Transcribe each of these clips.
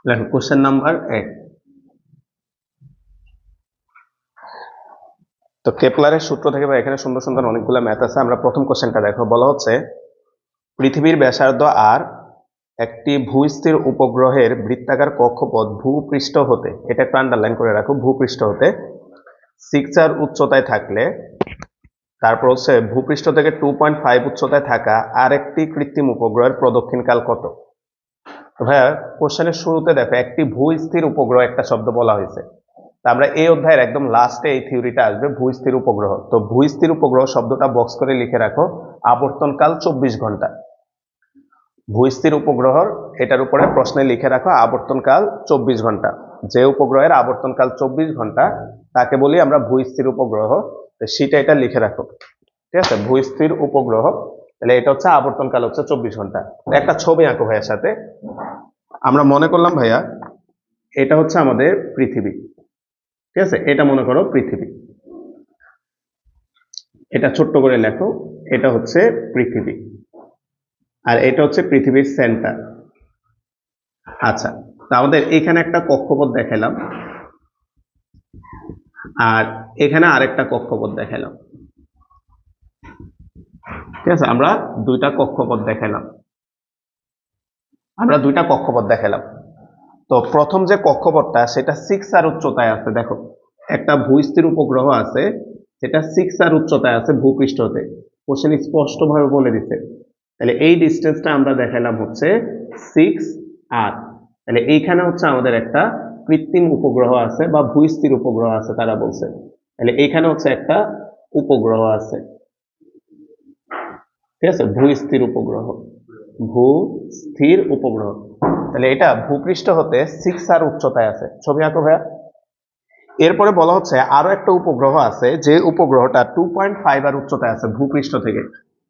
দেখো question number 1। তো কেপলারের সূত্র থেকে বা এখানে সুন্দর সুন্দর অনেকগুলো ম্যাথ আছে। আমরা প্রথম কোশ্চেনটা দেখো, বলা হচ্ছে পৃথিবীর ব্যাসার্ধ আর একটি ভূস্থির উপগ্রহের বৃত্তাকার কক্ষপথ ভূপৃষ্ঠ হতে, এটা একটু আন্ডারলাইন করে রাখো, ভূপৃষ্ঠ হতে 6 উচ্চতায় থাকলে, তারপর হচ্ছে ভূপৃষ্ঠ থেকে 2.5 উচ্চতায় থাকা আর একটি কৃত্রিম উপগ্রহের প্রদক্ষিণকাল কত। তো ভাইয়া কোশ্চেনের শুরুতে দেখো একটি ভূস্থির উপগ্রহ একটা শব্দ বলা হয়েছে। আমরা এই অধ্যায়ের একদম লাস্টে এই থিওরিটা আসবে, ভূস্থির উপগ্রহ। তো ভূস্থির উপগ্রহ শব্দটা বক্স করে লিখে রাখো, আবর্তনকাল 24 ঘন্টা। ভূস্থির উপগ্রহ এটার উপরে প্রশ্নে লিখে রাখো আবর্তনকাল 24 ঘন্টা। যে উপগ্রহের আবর্তনকাল 24 ঘন্টা তাকে বলি আমরা ভূস্থির উপগ্রহ। সেটা এটা লিখে রাখো, ঠিক আছে? ভূস্থির উপগ্রহ, তাহলে এটা হচ্ছে আবর্তনকাল হচ্ছে 24 ঘন্টা। একটা ছবি আঁকো ভাইয়ের সাথে। আমরা মনে করলাম ভাইয়া এটা হচ্ছে আমাদের পৃথিবী, ঠিক আছে? এটা মনে করো পৃথিবী, এটা ছোট্ট করে লেখো, এটা হচ্ছে পৃথিবী আর এটা হচ্ছে পৃথিবীর সেন্টার। আচ্ছা, তো আমাদের এখানে একটা কক্ষপথ দেখালাম আর এখানে আরেকটা কক্ষপথ দেখালাম, ঠিক আছে? আমরা দুইটা কক্ষপথ দেখালাম। তো প্রথম যে কক্ষপথটা সেটা 6 উচ্চতায় আছে। দেখো একটা ভূস্থির উপগ্রহ আছে যেটা 6 উচ্চতায় আছে ভূপৃষ্ঠ হতে, কোশ্চেন স্পষ্টভাবে বলে দিচ্ছে। তাহলে এই ডিস্টেন্সটা আমরা দেখালাম হচ্ছে 6 তাহলে এইখানে হচ্ছে আমাদের একটা কৃত্রিম উপগ্রহ আছে বা ভূস্থির উপগ্রহ আছে তারা বলছে। তাহলে এইখানে হচ্ছে একটা উপগ্রহ আছে, ঠিক আছে? ভূস্থির উপগ্রহ। তাহলে এটা ভূপৃষ্ঠ হতে 6 উচ্চতায় আছে। ছবি আঁকো ভাইয়া। এরপরে বলা হচ্ছে আরো একটা উপগ্রহ আছে, যে উপগ্রহটা 2.5 উচ্চতায় আছে ভূপৃষ্ঠ থেকে।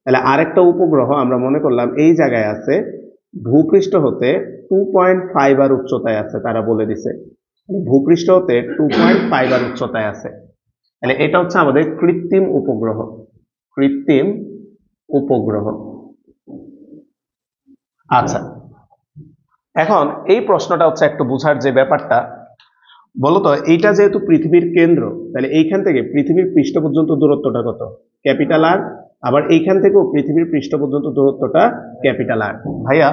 তাহলে আরেকটা উপগ্রহ আমরা মনে করলাম এই জায়গায় আছে, ভূপৃষ্ঠ হতে 2.5 উচ্চতায় আছে তারা বলে দিছে। ভূপৃষ্ঠ হতে 2.5 উচ্চতায় আছে। তাহলে এটা হচ্ছে আমাদের কৃত্রিম উপগ্রহ। কৃত্রিম উপগ্রহ। আচ্ছা, এখন এই প্রশ্নটা হচ্ছে একটু বোঝার যে ব্যাপারটা, বলতো এইটা যেহেতু পৃথিবীর কেন্দ্র, তাহলে এইখান থেকে পৃথিবীর পৃষ্ঠ পর্যন্ত দূরত্বটা কত? Capital R. আবার এইখান থেকেও পৃথিবীর পৃষ্ঠ পর্যন্ত দূরত্বটা ক্যাপিটাল আর। ভাইয়া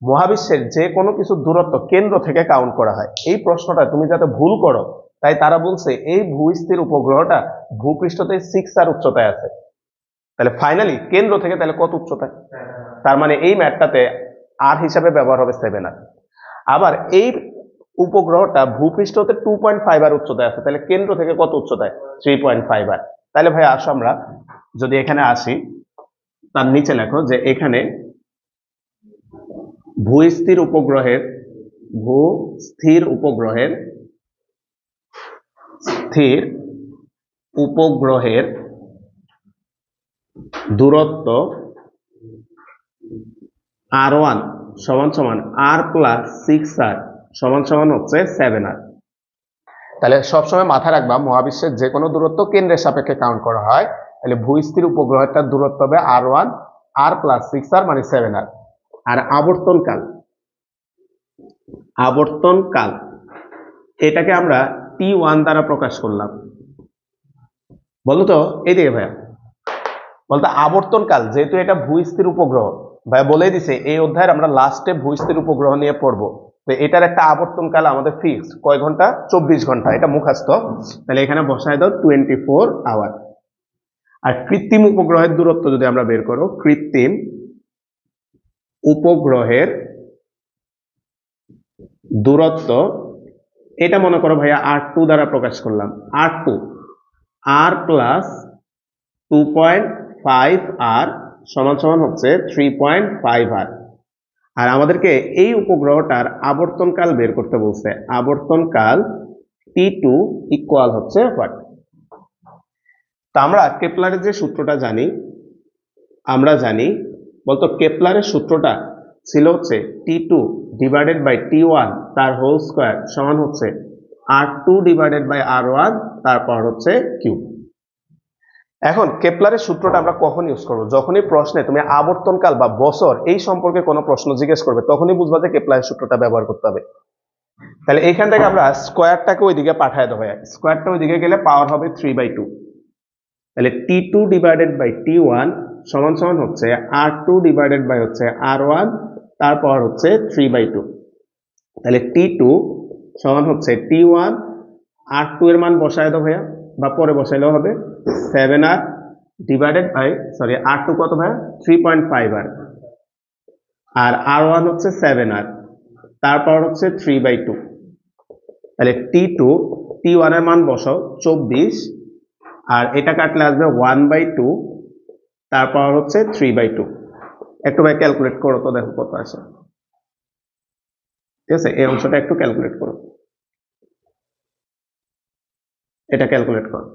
মহাবিশ্বের যে কোনো কিছু দূরত্ব কেন্দ্র থেকে কাউন্ট করা হয়। এই প্রশ্নটা তুমি যাতে ভুল করো তাই তারা বলছে এই ভূস্থির উপগ্রহটা ভূপৃষ্ঠতে 6 উচ্চতায় আছে। তাহলে ফাইনালি কেন্দ্র থেকে তাহলে কত উচ্চতায়? তার মানে এই ম্যাথটাতে আর হিসাবে ব্যবহার হবে 7 আবার এই উপগ্রহটা ভূপৃষ্ঠ হতে 2.5 উচ্চতায় আছে, তাহলে কেন্দ্র থেকে কত উচ্চতায়? 3.5 তাহলে ভাই আসো আমরা যদি এখানে আসি, তার নিচে লেখো যে এখানে ভূস্থির উপগ্রহের স্থির উপগ্রহের দূরত্ব R1 সমান সমান R প্লাস 6R সমান সমান হচ্ছে 7R। তাহলে সবসময় মাথায় রাখবা মহাবিশ্বের যে কোনো দূরত্ব কেন্দ্রের সাপেক্ষে কাউন্ট করা হয়। তাহলে ভূস্থির উপগ্রহটার দূরত্ব হবে R1 R প্লাস 6R মানে 7R। আর আবর্তনকাল এটাকে আমরা T1 দ্বারা প্রকাশ করলাম। বলতো এইদিকে ভাইয়া, বলতো আবর্তনকাল যেহেতু এটা ভূস্থির উপগ্রহ, ভাইয়া বলে দিছে এই অধ্যায়ের আমরা লাস্টে ভূস্থির উপগ্রহ নিয়ে পড়বো। তো এটার একটা আবর্তনকাল আমাদের ফিক্সড, কয় ঘন্টা? 24 ঘন্টা, এটা মুখস্থ। তাহলে এখানে বসায় দাও 24 আওয়ার। আর কৃত্রিম উপগ্রহের দূরত্ব যদি আমরা বের করো, কৃত্রিম উপগ্রহের দূরত্ব এটা মনে করো ভাইয়া R2 দ্বারা প্রকাশ করলাম। R2 R প্লাস 2.5R সমান সমান হচ্ছে 3.5R। আর আমাদেরকে এই উপগ্রহটার আবর্তনকাল বের করতে বলছে। আবর্তনকাল T2 ইকুয়াল হচ্ছে হোয়াট? তা আমরা কেপলারের যে সূত্রটা জানি, আমরা জানি বলতো কেপলারের সূত্রটা ছিল হচ্ছে T2 ডিভাইডেড বাই T1 তার হোল স্কয়ার সমান হচ্ছে R2 ডিভাইডেড বাই R1 তারপর হচ্ছে কিউব। এখন কেপলারের সূত্রটা আমরা কখন ইউজ করবো? যখনই প্রশ্নে তুমি আবর্তনকাল বা বছর এই সম্পর্কে কোনো প্রশ্ন জিজ্ঞেস করবে তখনই বুঝবা যে কেপলারের সূত্রটা ব্যবহার করতে হবে। তাহলে এইখান থেকে আমরা স্কোয়ারটাকে ওইদিকে পাঠায় দেবো, স্কোয়ারটা ওইদিকে গেলে পাওয়ার হবে 3/2। তাহলে T2 ডিভাইডেড বাই T1 সমান সমান হচ্ছে R2 ডিভাইডেড বাই হচ্ছে R1 তারপর হচ্ছে 3/2। তাহলে T2 সমান হচ্ছে T1 R2 এর মান বসায় দাও ভাইয়া, বা পরে বসাইলেও হবে, 7R ডিভাইডেড বাই R2 কত ভাইয়া? 3.5R, আর R1 হচ্ছে 7R, তারপর হচ্ছে 3/2। তাহলে T2 T1 এর মান বসাও 24, আর এটা কাটলে আসবে 1/2, তারপর হচ্ছে 3/2। একটু ভাই ক্যালকুলেট করো তো, দেখো কত আসে। ঠিক আছে, এই অংশটা একটু ক্যালকুলেট করো, এটা ক্যালকুলেট করো।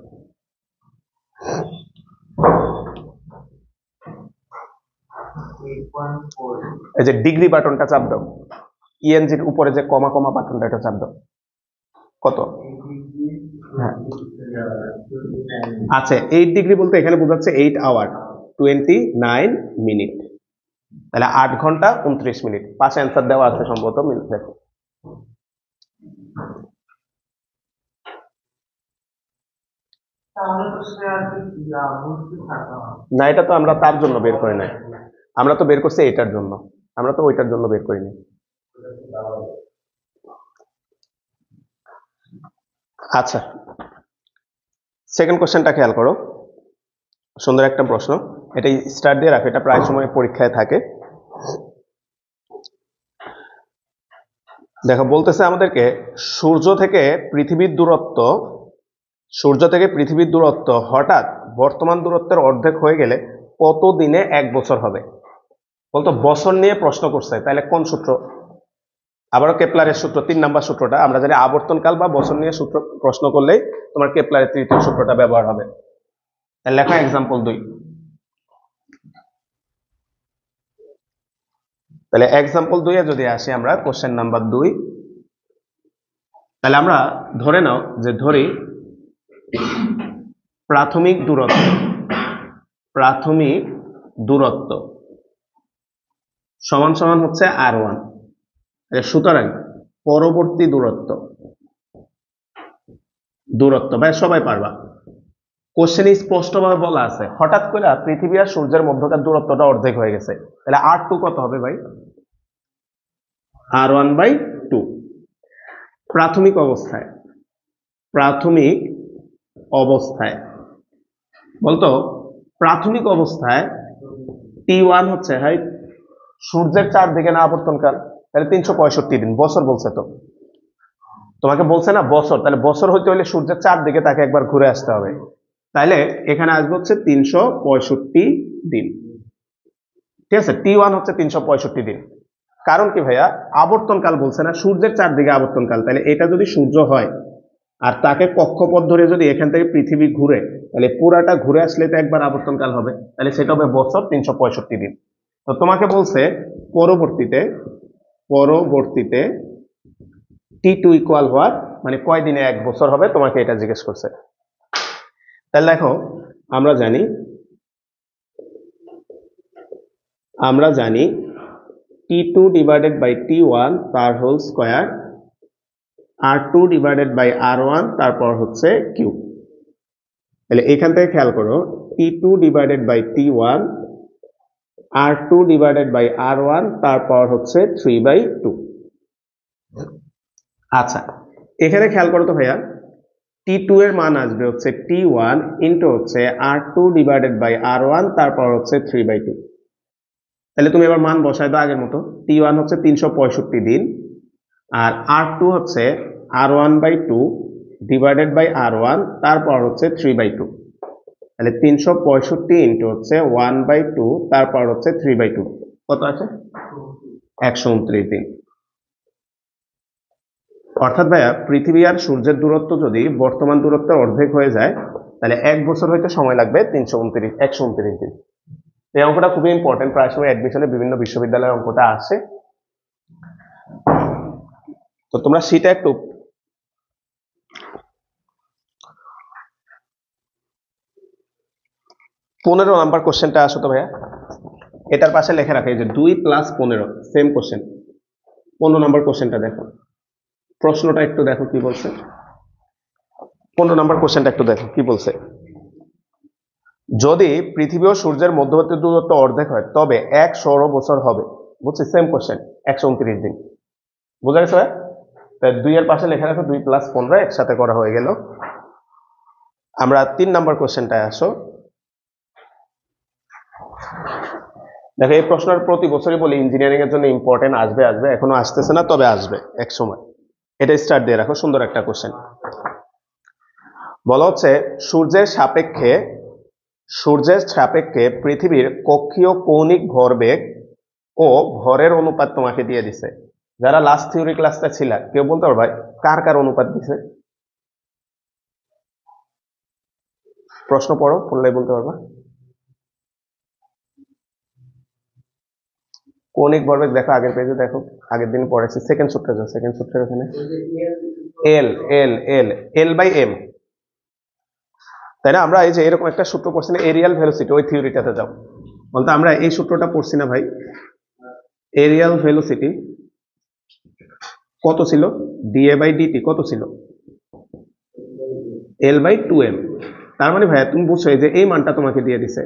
এই যে ডিগ্রি বাটনটা চাপ দাও, ইএনজির উপরে যে কমা কমা বাটনটা, এটা চাপ দাও। কত? হ্যাঁ আচ্ছা, 8 ডিগ্রি বলতে এখানে বোঝাচ্ছে 8 আওয়ার 29 মিনিট। তাহলে 8 ঘন্টা 29 মিনিট। পাশে অ্যান্সার দেওয়া আছে সম্ভবত, দেখো। না, এটা তো আমরা তার জন্য বের করি নাই, আমরা তো বের করছি এটার জন্য, আমরা তো ওইটার জন্য বের করিনি। আচ্ছা, সেকেন্ড কোশ্চেনটা খেয়াল করো, সুন্দর একটা প্রশ্ন, এটা স্টার্ট দিয়ে রাখো, এটা প্রায় সময় পরীক্ষায় থাকে। দেখো বলতেছে আমাদেরকে সূর্য থেকে পৃথিবীর দূরত্ব হঠাৎ বর্তমান দূরত্বের অর্ধেক হয়ে গেলে কত দিনে 1 বছর হবে? বলতো বছর নিয়ে প্রশ্ন করছে, তাহলে কোন সূত্র? আবারও কেপলারের সূত্র, 3 নাম্বার সূত্রটা। আমরা জানি আবর্তনকাল বা বছর নিয়ে সূত্র প্রশ্ন করলেই তোমার কেপলারের তৃতীয় সূত্রটা ব্যবহার হবে। তাহলে লেখো এক্সাম্পল 2। তাহলে এক্সাম্পল 2 এ যদি আসি আমরা, কোশ্চেন নাম্বার 2, তাহলে আমরা ধরে নাও যে ধরি প্রাথমিক দূরত্ব সমান সমান হচ্ছে R1। সুতরাং পরবর্তী দূরত্ব ভাই সবাই পারবা, কোশ্চেনে স্পষ্টভাবে বলা আছে হঠাৎ করে পৃথিবী আর সূর্যের মধ্যকার দূরত্বটা অর্ধেক হয়ে গেছে। তাহলে R2 কত হবে ভাই? R1/2। প্রাথমিক অবস্থায় বলতো প্রাথমিক অবস্থায় T1 হচ্ছে হয় সূর্যের চারদিকে না আবর্তনকাল, তাহলে 365 দিন। বছর বলছে তো, তোমাকে বলছে না বছর, তাহলে বছর হইতে হলে সূর্যের চারদিকে তাকে একবার ঘুরে আসতে হবে। তাহলে এখানে আসবে হচ্ছে 365 দিন। ঠিক আছে, T1 হচ্ছে 365 দিন। কারণ কি ভাইয়া, আবর্তনকাল বলছে না, সূর্যের চারদিকে আবর্তনকাল। তাহলে এটা যদি সূর্য হয় আর তাকে কক্ষপথ ধরে যদি এখান থেকে পৃথিবী ঘুরে, তাহলে পুরাটা ঘুরে আসলে তো একবার আবর্তনকাল হবে, তাহলে সেটা হবে বছর 365 দিন। তো তোমাকে বলছে পরবর্তীতে T2 ইকুয়াল হওয়ার মানে কয় দিনে 1 বছর হবে, তোমাকে এটা জিজ্ঞেস করছে। তাহলে দেখো আমরা জানি T2 ডিভাইডেড বাই T1 তার whole square, R2 divided by R1 তারপর হচ্ছে কিউ। তাহলে এখান থেকে খেয়াল করো, T2 divided by T1, R2 divided by R1 তারপর হচ্ছে 3/2। আচ্ছা, এখানে খেয়াল করো তো ভাইয়া, T2 এর মান আসবে হচ্ছে T1 ইন্টু হচ্ছে R2 ডিভাইডেড বাই R1 তারপর হচ্ছে 3/2। তাহলে তুমি এবার মান বসায় দাও আগের মতো। T1 হচ্ছে 365 দিন, আর R2 হচ্ছে R1/2 ডিভাইডেড বাই R1 তারপর হচ্ছে 3/2। তাহলে 365 ইন্টু হচ্ছে 1/2 তারপর হচ্ছে 3/2, কত আছে? 129 দিন। অর্থাৎ ভাইয়া পৃথিবী আর সূর্যের দূরত্ব যদি বর্তমান দূরত্বের অর্ধেক হয়ে যায়, তাহলে 1 বছর হইতে সময় লাগবে 129 দিন। এই অঙ্কটা খুবই ইম্পর্টেন্ট, প্রায় সময় অ্যাডমিশনে বিভিন্ন বিশ্ববিদ্যালয়ের অঙ্কটা আসে। তো তোমরা সেটা একটু 15 নাম্বার কোশ্চেনটা আসো তো ভাইয়া, এটার পাশে লেখা রাখে যে 2 + 15, সেম কোশ্চেন। 15 নাম্বার কোশ্চেনটা দেখো, প্রশ্নটা একটু দেখো কি বলছে। 15 নাম্বার কোশ্চেনটা একটু দেখো কি বলছে। যদি পৃথিবী ও সূর্যের মধ্যবর্তী দূরত্ব অর্ধেক হয় তবে 1 সৌর বছর হবে। বুঝছি, সেম কোশ্চেন, 129 দিন। বুঝা গেছে ভাই? তাই 2 এর পাশে লেখা রাখো 2 + 15 একসাথে করা হয়ে গেল। আমরা 3 নাম্বার কোশ্চেনটায় আসো। দেখো এই প্রশ্নের প্রতি বছরই বলি ইঞ্জিনিয়ারিং এর জন্য ইম্পর্টেন্ট, আসবে আসবে, এখনো আসতেছে না, তবে আসবে এক সময়। এটা স্টার্ট দিয়ে রাখো, সুন্দর একটা কোশ্চেন। বলা হচ্ছে সূর্যের সাপেক্ষে পৃথিবীর কক্ষীয় কৌণিক ভরবেগ ও ভরের অনুপাত তোমাকে দিয়ে দিছে। যারা লাস্ট থিওরি ক্লাসটা ছিল কেউ বলতে পারবে কার কার অনুপাত দিছে? প্রশ্ন পড়ো, পড়লে বলতে পারবা। কৌণিক ভরবেগ দেখো আগের পেজে, দেখো আগের দিন পড়েছি, সেকেন্ড সূত্রে যাও, সেকেন্ড সূত্রের ওখানে এল এল এল এল বাই এম, তাই না? আমরা এই যে এরকম একটা সূত্র পড়ছি না, এরিয়াল ভেলোসিটি, ওই থিওরিটাতে যাও। বলতে আমরা এই সূত্রটা পড়ছি না ভাই, এরিয়াল ভেলোসিটি কত ছিল? ডিএ বাই ডিটি কত ছিল? L by 2m। তার মানে ভাইয়া তুমি বুঝছো যে এই মানটা তোমাকে দিয়ে দিছে,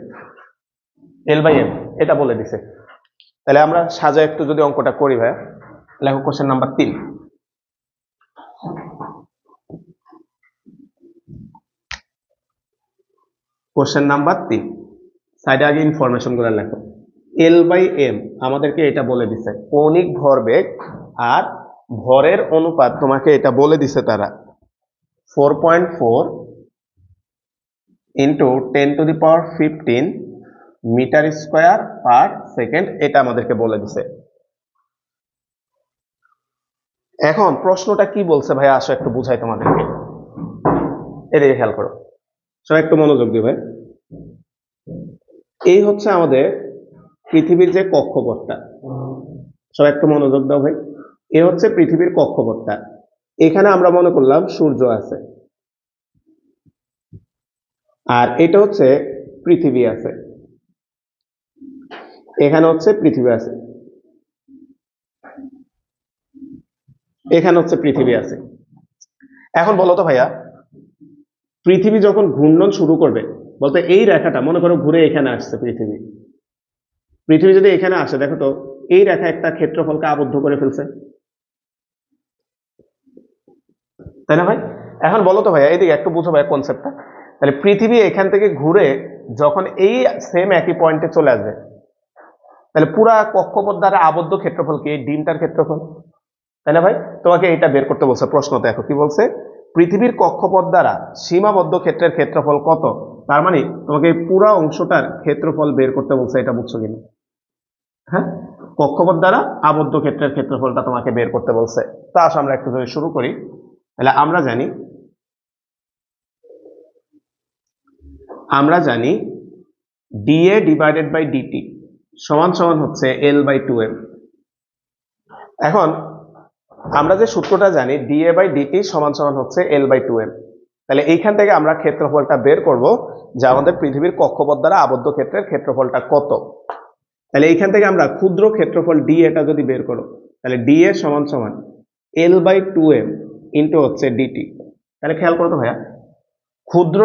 এল বাই এম, এটা বলে দিছে। তাহলে আমরা সাজা একটু যদি অঙ্কটা করি ভাইয়া, লেখো কোশ্চেন নাম্বার 3। কোশ্চেন নাম্বার 3, সাইডে আগে ইনফরমেশন গুলো লেখো। এল বাই এম আমাদেরকে এটা বলে দিছে কৌণিক ভরবেগ আর ভরের অনুপাত তোমাকে এটা বলে দিছে তারা 4.4 into 10⁻15 metre square per second, এটা আমাদেরকে বলে দিছে। এখন প্রশ্নটা কি বলছে ভাই, আসো একটু বুঝাই তোমাদেরকে, এদিকে খেয়াল করো, সব একটু মনোযোগ দিবে। এই হচ্ছে আমাদের পৃথিবীর যে কক্ষপথটা, সব একটু মনোযোগ দাও ভাই। এ হচ্ছে পৃথিবীর কক্ষপথটা, এখানে আমরা মনে করলাম সূর্য আছে, আর এটা হচ্ছে পৃথিবী আছে, এখানে হচ্ছে পৃথিবী আছে, এখানে হচ্ছে পৃথিবী আছে। এখন বলো তো ভাইয়া, পৃথিবী যখন ঘূর্ণন শুরু করবে, বলতে এই রেখাটা মনে করো ঘুরে এখানে আসছে, পৃথিবী পৃথিবী যদি এখানে আসে, দেখো তো এই রেখা একটা ক্ষেত্রফলকে আবদ্ধ করে ফেলছে, তাই না ভাই? এখন বলো তো ভাইয়া, এইদিকে একটু বুঝো ভাইয়া কনসেপ্টটা। তাহলে পৃথিবী এখান থেকে ঘুরে যখন এই সেম একই পয়েন্টে চলে আসবে, তাহলে পুরা কক্ষপথ দ্বারা আবদ্ধ ক্ষেত্রফল কি? এই ডিমটার ক্ষেত্রফল, তাই না ভাই? তোমাকে এটা বের করতে বলছে প্রশ্ন, দেখো কি বলছে, পৃথিবীর কক্ষপথ দ্বারা সীমাবদ্ধ ক্ষেত্রের ক্ষেত্রফল কত। তার মানে তোমাকে এই পুরা অংশটার ক্ষেত্রফল বের করতে বলছে, এটা বুঝছো কিনা? হ্যাঁ, কক্ষপথ দ্বারা আবদ্ধ ক্ষেত্রের ক্ষেত্রফলটা তোমাকে বের করতে বলছে। তা আসো আমরা একটু যদি শুরু করি, তাহলে আমরা জানি ডিএ ডিভাইডেড বাই ডিটি সমান সমান হচ্ছে এল বাই 2m। এখন আমরা যে সূত্রটা জানি ডিএ বাই ডিটি সমান সমান হচ্ছে এল বাই 2m, তাহলে এইখান থেকে আমরা ক্ষেত্রফলটা বের করব যে আমাদের পৃথিবীর কক্ষপথ দ্বারা আবদ্ধ ক্ষেত্রের ক্ষেত্রফলটা কত। তাহলে এইখান থেকে আমরা ক্ষুদ্র ক্ষেত্রফল ডি এটা যদি বের করো, তাহলে ডিএ সমান সমান এল বাই 2m ইন্টু হচ্ছে ডিটি। তাহলে খেয়াল করো তো ভাইয়া, ক্ষুদ্র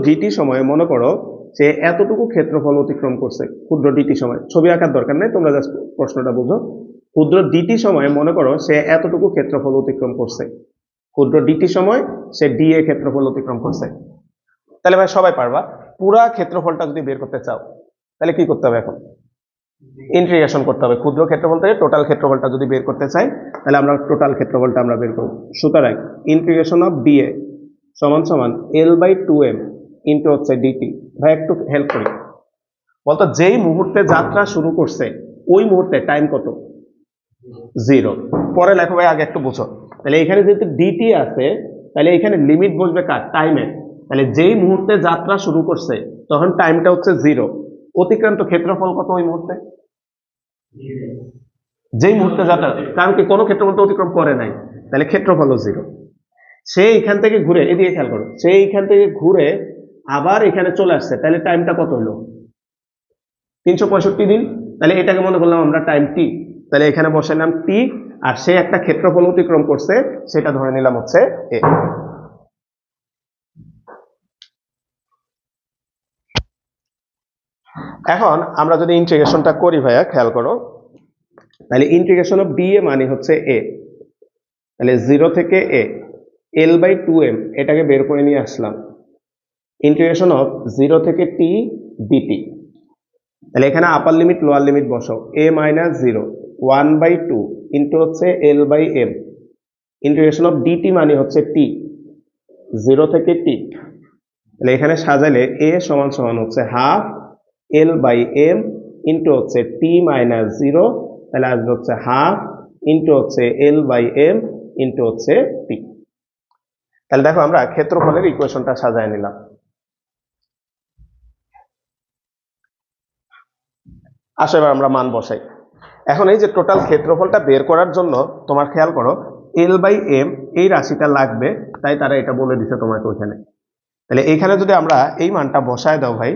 ডিটি সময়ে মনে করো যে এতটুকু ক্ষেত্রফল অতিক্রম করছে, ক্ষুদ্র ডিটি সময়, ছবি আঁকার দরকার নেই, তোমরা জাস্ট প্রশ্নটা বুঝো। ক্ষুদ্র ডিটি সময়ে মনে করো সে এতটুকু ক্ষেত্রফল অতিক্রম করছে, ক্ষুদ্র ডিটি সময় সে ডিএ ক্ষেত্রফল অতিক্রম করছে। তাহলে ভাই সবাই পারবা, পুরা ক্ষেত্রফলটা যদি বের করতে চাও তাহলে কি করতে হবে? এখন ইন্টিগ্রেশন করতে হবে, ক্ষুদ্র ক্ষেত্রফল থেকে টোটাল ক্ষেত্রফলটা যদি বের করতে চাই তাহলে আমরা টোটাল ক্ষেত্রফলটা আমরা বের করব। সুতরাং ইন্টিগ্রেশন অফ ডিএ সমান সমান এল বাই 2m ইন্টু হচ্ছে ডিটি। ভাই একটু হেল্প করি, বলতো যেই মুহূর্তে যাত্রা শুরু করছে ওই মুহূর্তে টাইম কত? 0। পরে লেখো ভাই, আগে একটু বুঝো। তাহলে এখানে যেহেতু ডিটি আছে, তাহলে এখানে লিমিট বসবে কার? টাইমের। তাহলে যেই মুহূর্তে যাত্রা শুরু করছে তখন টাইমটা হচ্ছে 0, অতিক্রান্ত ক্ষেত্রফল কত ওই মুহূর্তে? যেই মুহূর্তে যাত্রা, কারণ কি কোনো ক্ষেত্রফল তো অতিক্রম করে নাই, তাহলে ক্ষেত্রফল 0। সে এইখান থেকে ঘুরে, এদিকে খেয়াল করো, সে এইখান থেকে ঘুরে আবার এখানে চলে আসছে, তাহলে টাইমটা কত হলো? 365 দিন। তাহলে এটাকে মনে করলাম আমরা টাইম টি। তাহলে এখানে বসাইলাম টি, আর সে একটা ক্ষেত্রফল অতিক্রম করছে, সেটা ধরে নিলাম হচ্ছে এ। এখন আমরা যদি ইন্টিগ্রেশনটা করি ভাইয়া, খেয়াল করো, তাহলে ইন্টিগ্রেশন অফ ডি এ মানে হচ্ছে এ, তাহলে 0 থেকে এ L/2m এটাকে বের করে নিয়ে আসলাম, ইন্টিগ্রেশন অফ 0 থেকে টি ডিটি। তাহলে এখানে আপার লিমিট লোয়ার লিমিট বসাও, a মাইনাস 0 1/2 ইন্টু হচ্ছে L/m, ইন্টিগ্রেশন অফ ডিটি মানে হচ্ছে টি 0 থেকে টি। তাহলে এখানে সাজালে a সমান সমান হচ্ছে হাফ L/m ইন্টু হচ্ছে টি মাইনাস 0, তাহলে আসবে হচ্ছে হাফ ইন্টু হচ্ছে L/m ইন্টু হচ্ছে টি। তাহলে দেখো আমরা ক্ষেত্রফলের ইকুয়েশনটা সাজায় নিলাম। আসো এবার আমরা মান বসাই। এখন এই যে টোটাল ক্ষেত্রফলটা বের করার জন্য তোমার খেয়াল করো, L/m এই রাশিটা লাগবে, তাই তারা এটা বলে দিছে তোমাকে ওইখানে। তাহলে এইখানে যদি আমরা এই মানটা বসায় দাও ভাই,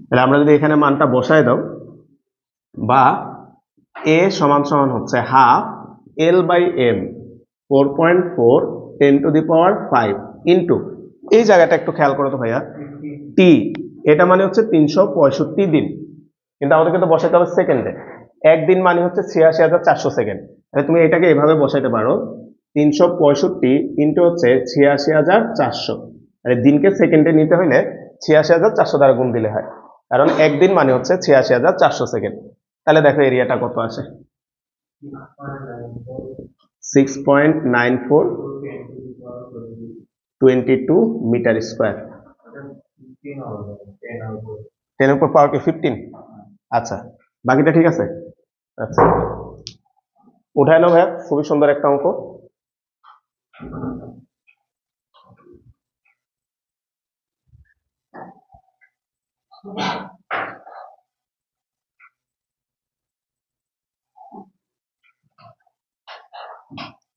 তাহলে আমরা যদি এখানে মানটা বসায় দাও, বা a সমান সমান হচ্ছে হাফ L/m 4.4 10⁵ ইন্টু এই জায়গাটা একটু খেয়াল করো তো ভাইয়া, টি এটা মানে হচ্ছে 365 দিন, কিন্তু আমাদের কিন্তু বসাইতে হবে সেকেন্ডে। একদিন মানে হচ্ছে 86,400 সেকেন্ড। তাহলে তুমি এটাকে এভাবে বসাইতে পারো, 365 ইন্টু হচ্ছে 86,400। তাহলে দিনকে সেকেন্ডে নিতে হলে 86,400 দ্বারা গুণ দিলে হয়, কারণ একদিন মানে হচ্ছে 86,400 সেকেন্ড। তাহলে দেখো এরিয়াটা কত আসে, 6.94 22 মিটার স্কোয়ার। 10 উপর পাওয়ার কি 15? আচ্ছা, বাকিটা ঠিক আছে। আচ্ছা, উঠায় নাও ভাইয়া, খুবই সুন্দর একটা অঙ্ক।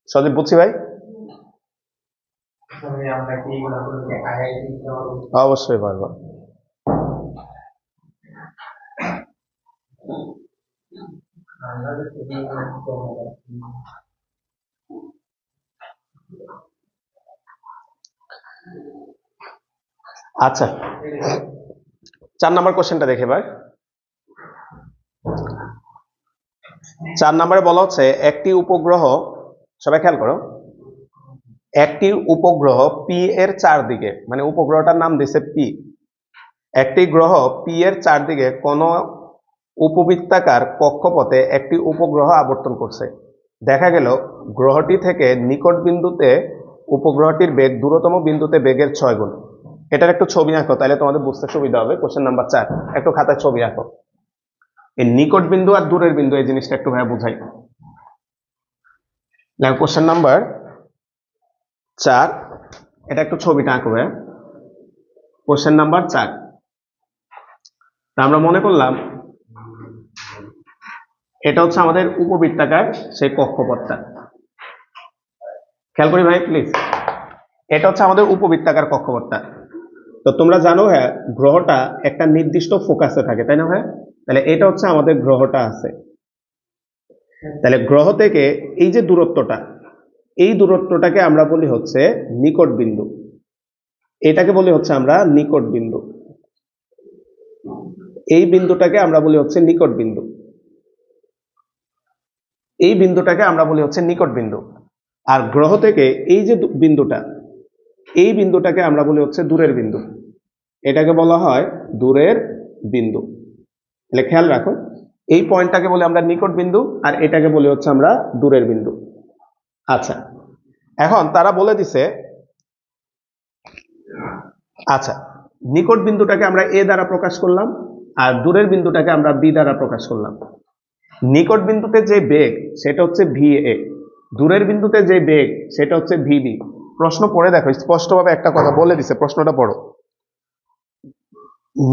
সজীব বুঝছি ভাই, অবশ্যই পারবো। আচ্ছা, 4 নম্বর কোশ্চেনটা দেখে এবার। 4 নম্বরে বলা হচ্ছে একটি উপগ্রহ, সবাই খেয়াল করো, একটি উপগ্রহ পি এর চারদিকে, মানে উপগ্রহটার নাম দিছে পি, একটি গ্রহ পি এর চারদিকে কোন উপবৃত্তাকার কক্ষপথে একটি উপগ্রহ আবর্তন করছে। দেখা গেল গ্রহটি থেকে নিকট বিন্দুতে উপগ্রহটির বেগ দূরতম বিন্দুতে বেগের 6 গুণ। এটার একটু ছবি আঁকো, তাহলে তোমাদের বুঝতে সুবিধা হবে। কোশ্চেন নাম্বার 4, একটু খাতায় ছবি আঁকো। এই নিকট বিন্দু আর দূরের বিন্দু এই জিনিসটা একটু ভাই বুঝাই। কোশ্চেন নাম্বার 4, এটা একটু ছবিটা আঁকো ভাই। কোশ্চেন নাম্বার 4, আমরা মনে করলাম এটা হচ্ছে আমাদের উপবৃত্তাকার সেই কক্ষপথটা। খেয়াল করি ভাই প্লিজ, এটা হচ্ছে আমাদের উপবৃত্তাকার কক্ষপথটা। তো তোমরা জানো হ্যাঁ, গ্রহটা একটা নির্দিষ্ট ফোকাসে থাকে, তাই না ভাই? তাহলে এটা হচ্ছে আমাদের গ্রহটা আছে। তাহলে গ্রহ থেকে এই যে দূরত্বটা, এই দূরত্বটাকে আমরা বলি হচ্ছে নিকট বিন্দু, এটাকে বলি হচ্ছে আমরা নিকট বিন্দু। এই বিন্দুটাকে আমরা বলি হচ্ছে নিকট বিন্দু, এই বিন্দুটাকে আমরা বলি হচ্ছে নিকট বিন্দু। আর গ্রহ থেকে এই যে বিন্দুটা, এই বিন্দুটাকে আমরা বলি হচ্ছে দূরের বিন্দু, এটাকে বলা হয় দূরের বিন্দু। তাহলে খেয়াল রাখো, এই পয়েন্টটাকে বলি আমরা নিকট বিন্দু, আর এটাকে বলি হচ্ছে আমরা দূরের বিন্দু। আচ্ছা, এখন তারা বলে দিছে, আচ্ছা নিকট বিন্দুটাকে আমরা এ দ্বারা প্রকাশ করলাম, আর দূরের বিন্দুটাকে আমরা বি দ্বারা প্রকাশ করলাম। নিকট বিন্দুতে যে বেগ সেটা হচ্ছে VA, দূরের বিন্দুতে যে বেগ সেটা হচ্ছে VB। প্রশ্ন পড়ে দেখো, স্পষ্টভাবে একটা কথা বলে দিছে, প্রশ্নটা পড়ো।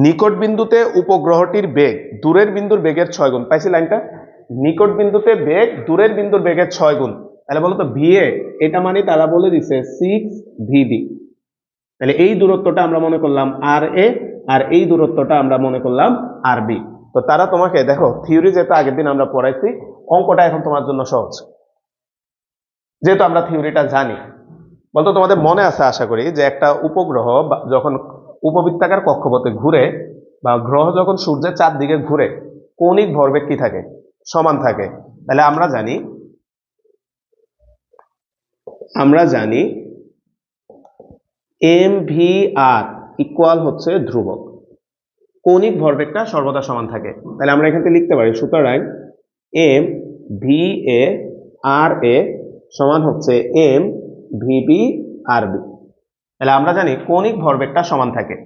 নিকট বিন্দুতে উপগ্রহটির বেগ দূরের বিন্দুর বেগের 6 গুণ। পাইছি লাইনটা? নিকট বিন্দুতে বেগ দূরের বিন্দুর বেগের 6 গুণ। তাহলে বলো তো VA, এটা মানে তারা বলে দিছে 6 VB। তাহলে এই দূরত্বটা আমরা মনে করলাম আর এ, আর এই দূরত্বটা আমরা মনে করলাম আর বি। তো তারা তোমাকে দেখো থিওরি যেহেতু আগের দিন আমরা পড়াইছি, অঙ্কটা এখন তোমার জন্য সহজ, যেহেতু আমরা থিওরিটা জানি। বলতো তোমাদের মনে আছে আশা করি যে একটা উপগ্রহ যখন উপবৃত্তাকার কক্ষপথে ঘুরে, বা গ্রহ যখন সূর্যের চারদিকে ঘুরে, কৌণিক ভরবেগ কি থাকে? সমান থাকে। তাহলে আমরা জানি এম ভি আর ইকুয়াল হচ্ছে ধ্রুবক, কৌণিক ভরবেগটা সর্বদা সমান থাকে। তাহলে আমরা এখান থেকে লিখতে পারি, সুতরাং এম ভি এ আর এ সমান হচ্ছে এম ভিবি আর বি। তাহলে আমরা জানি কৌণিক ভরবেগটা সমান থাকে।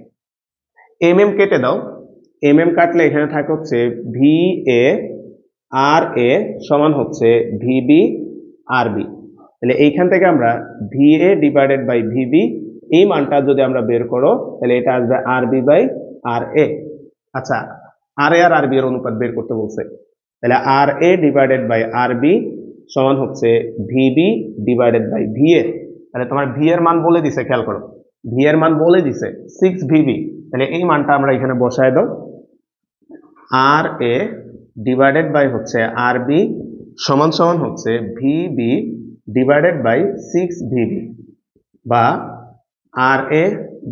এম এম কেটে দাও, এম এম কাটলে এখানে থাকে হচ্ছে ভি এ আর এ সমান হচ্ছে ভিবি আর বি। তাহলে এইখান থেকে আমরা V A divided by V B, এই মানটা যদি আমরা বের করো তাহলে এটা আসবে আর বি বাই আর এ। আচ্ছা, আর এ আর বি এর অনুপাত বের করতে বলছে, তাহলে R A divided by R B সমান হচ্ছে V B divided by V A. তাহলে তোমার ভি এর মান বলে দিছে, খেয়াল করো, ভি এর মান বলে দিছে 6 ভিবি। তাহলে এই মানটা আমরা এখানে বসায় দাও, আর এ ডিভাইডেড বাই হচ্ছে আর বি সমান সমান হচ্ছে ভিবি ডিভাইডেড বাই 6 ভিবি, বা আর A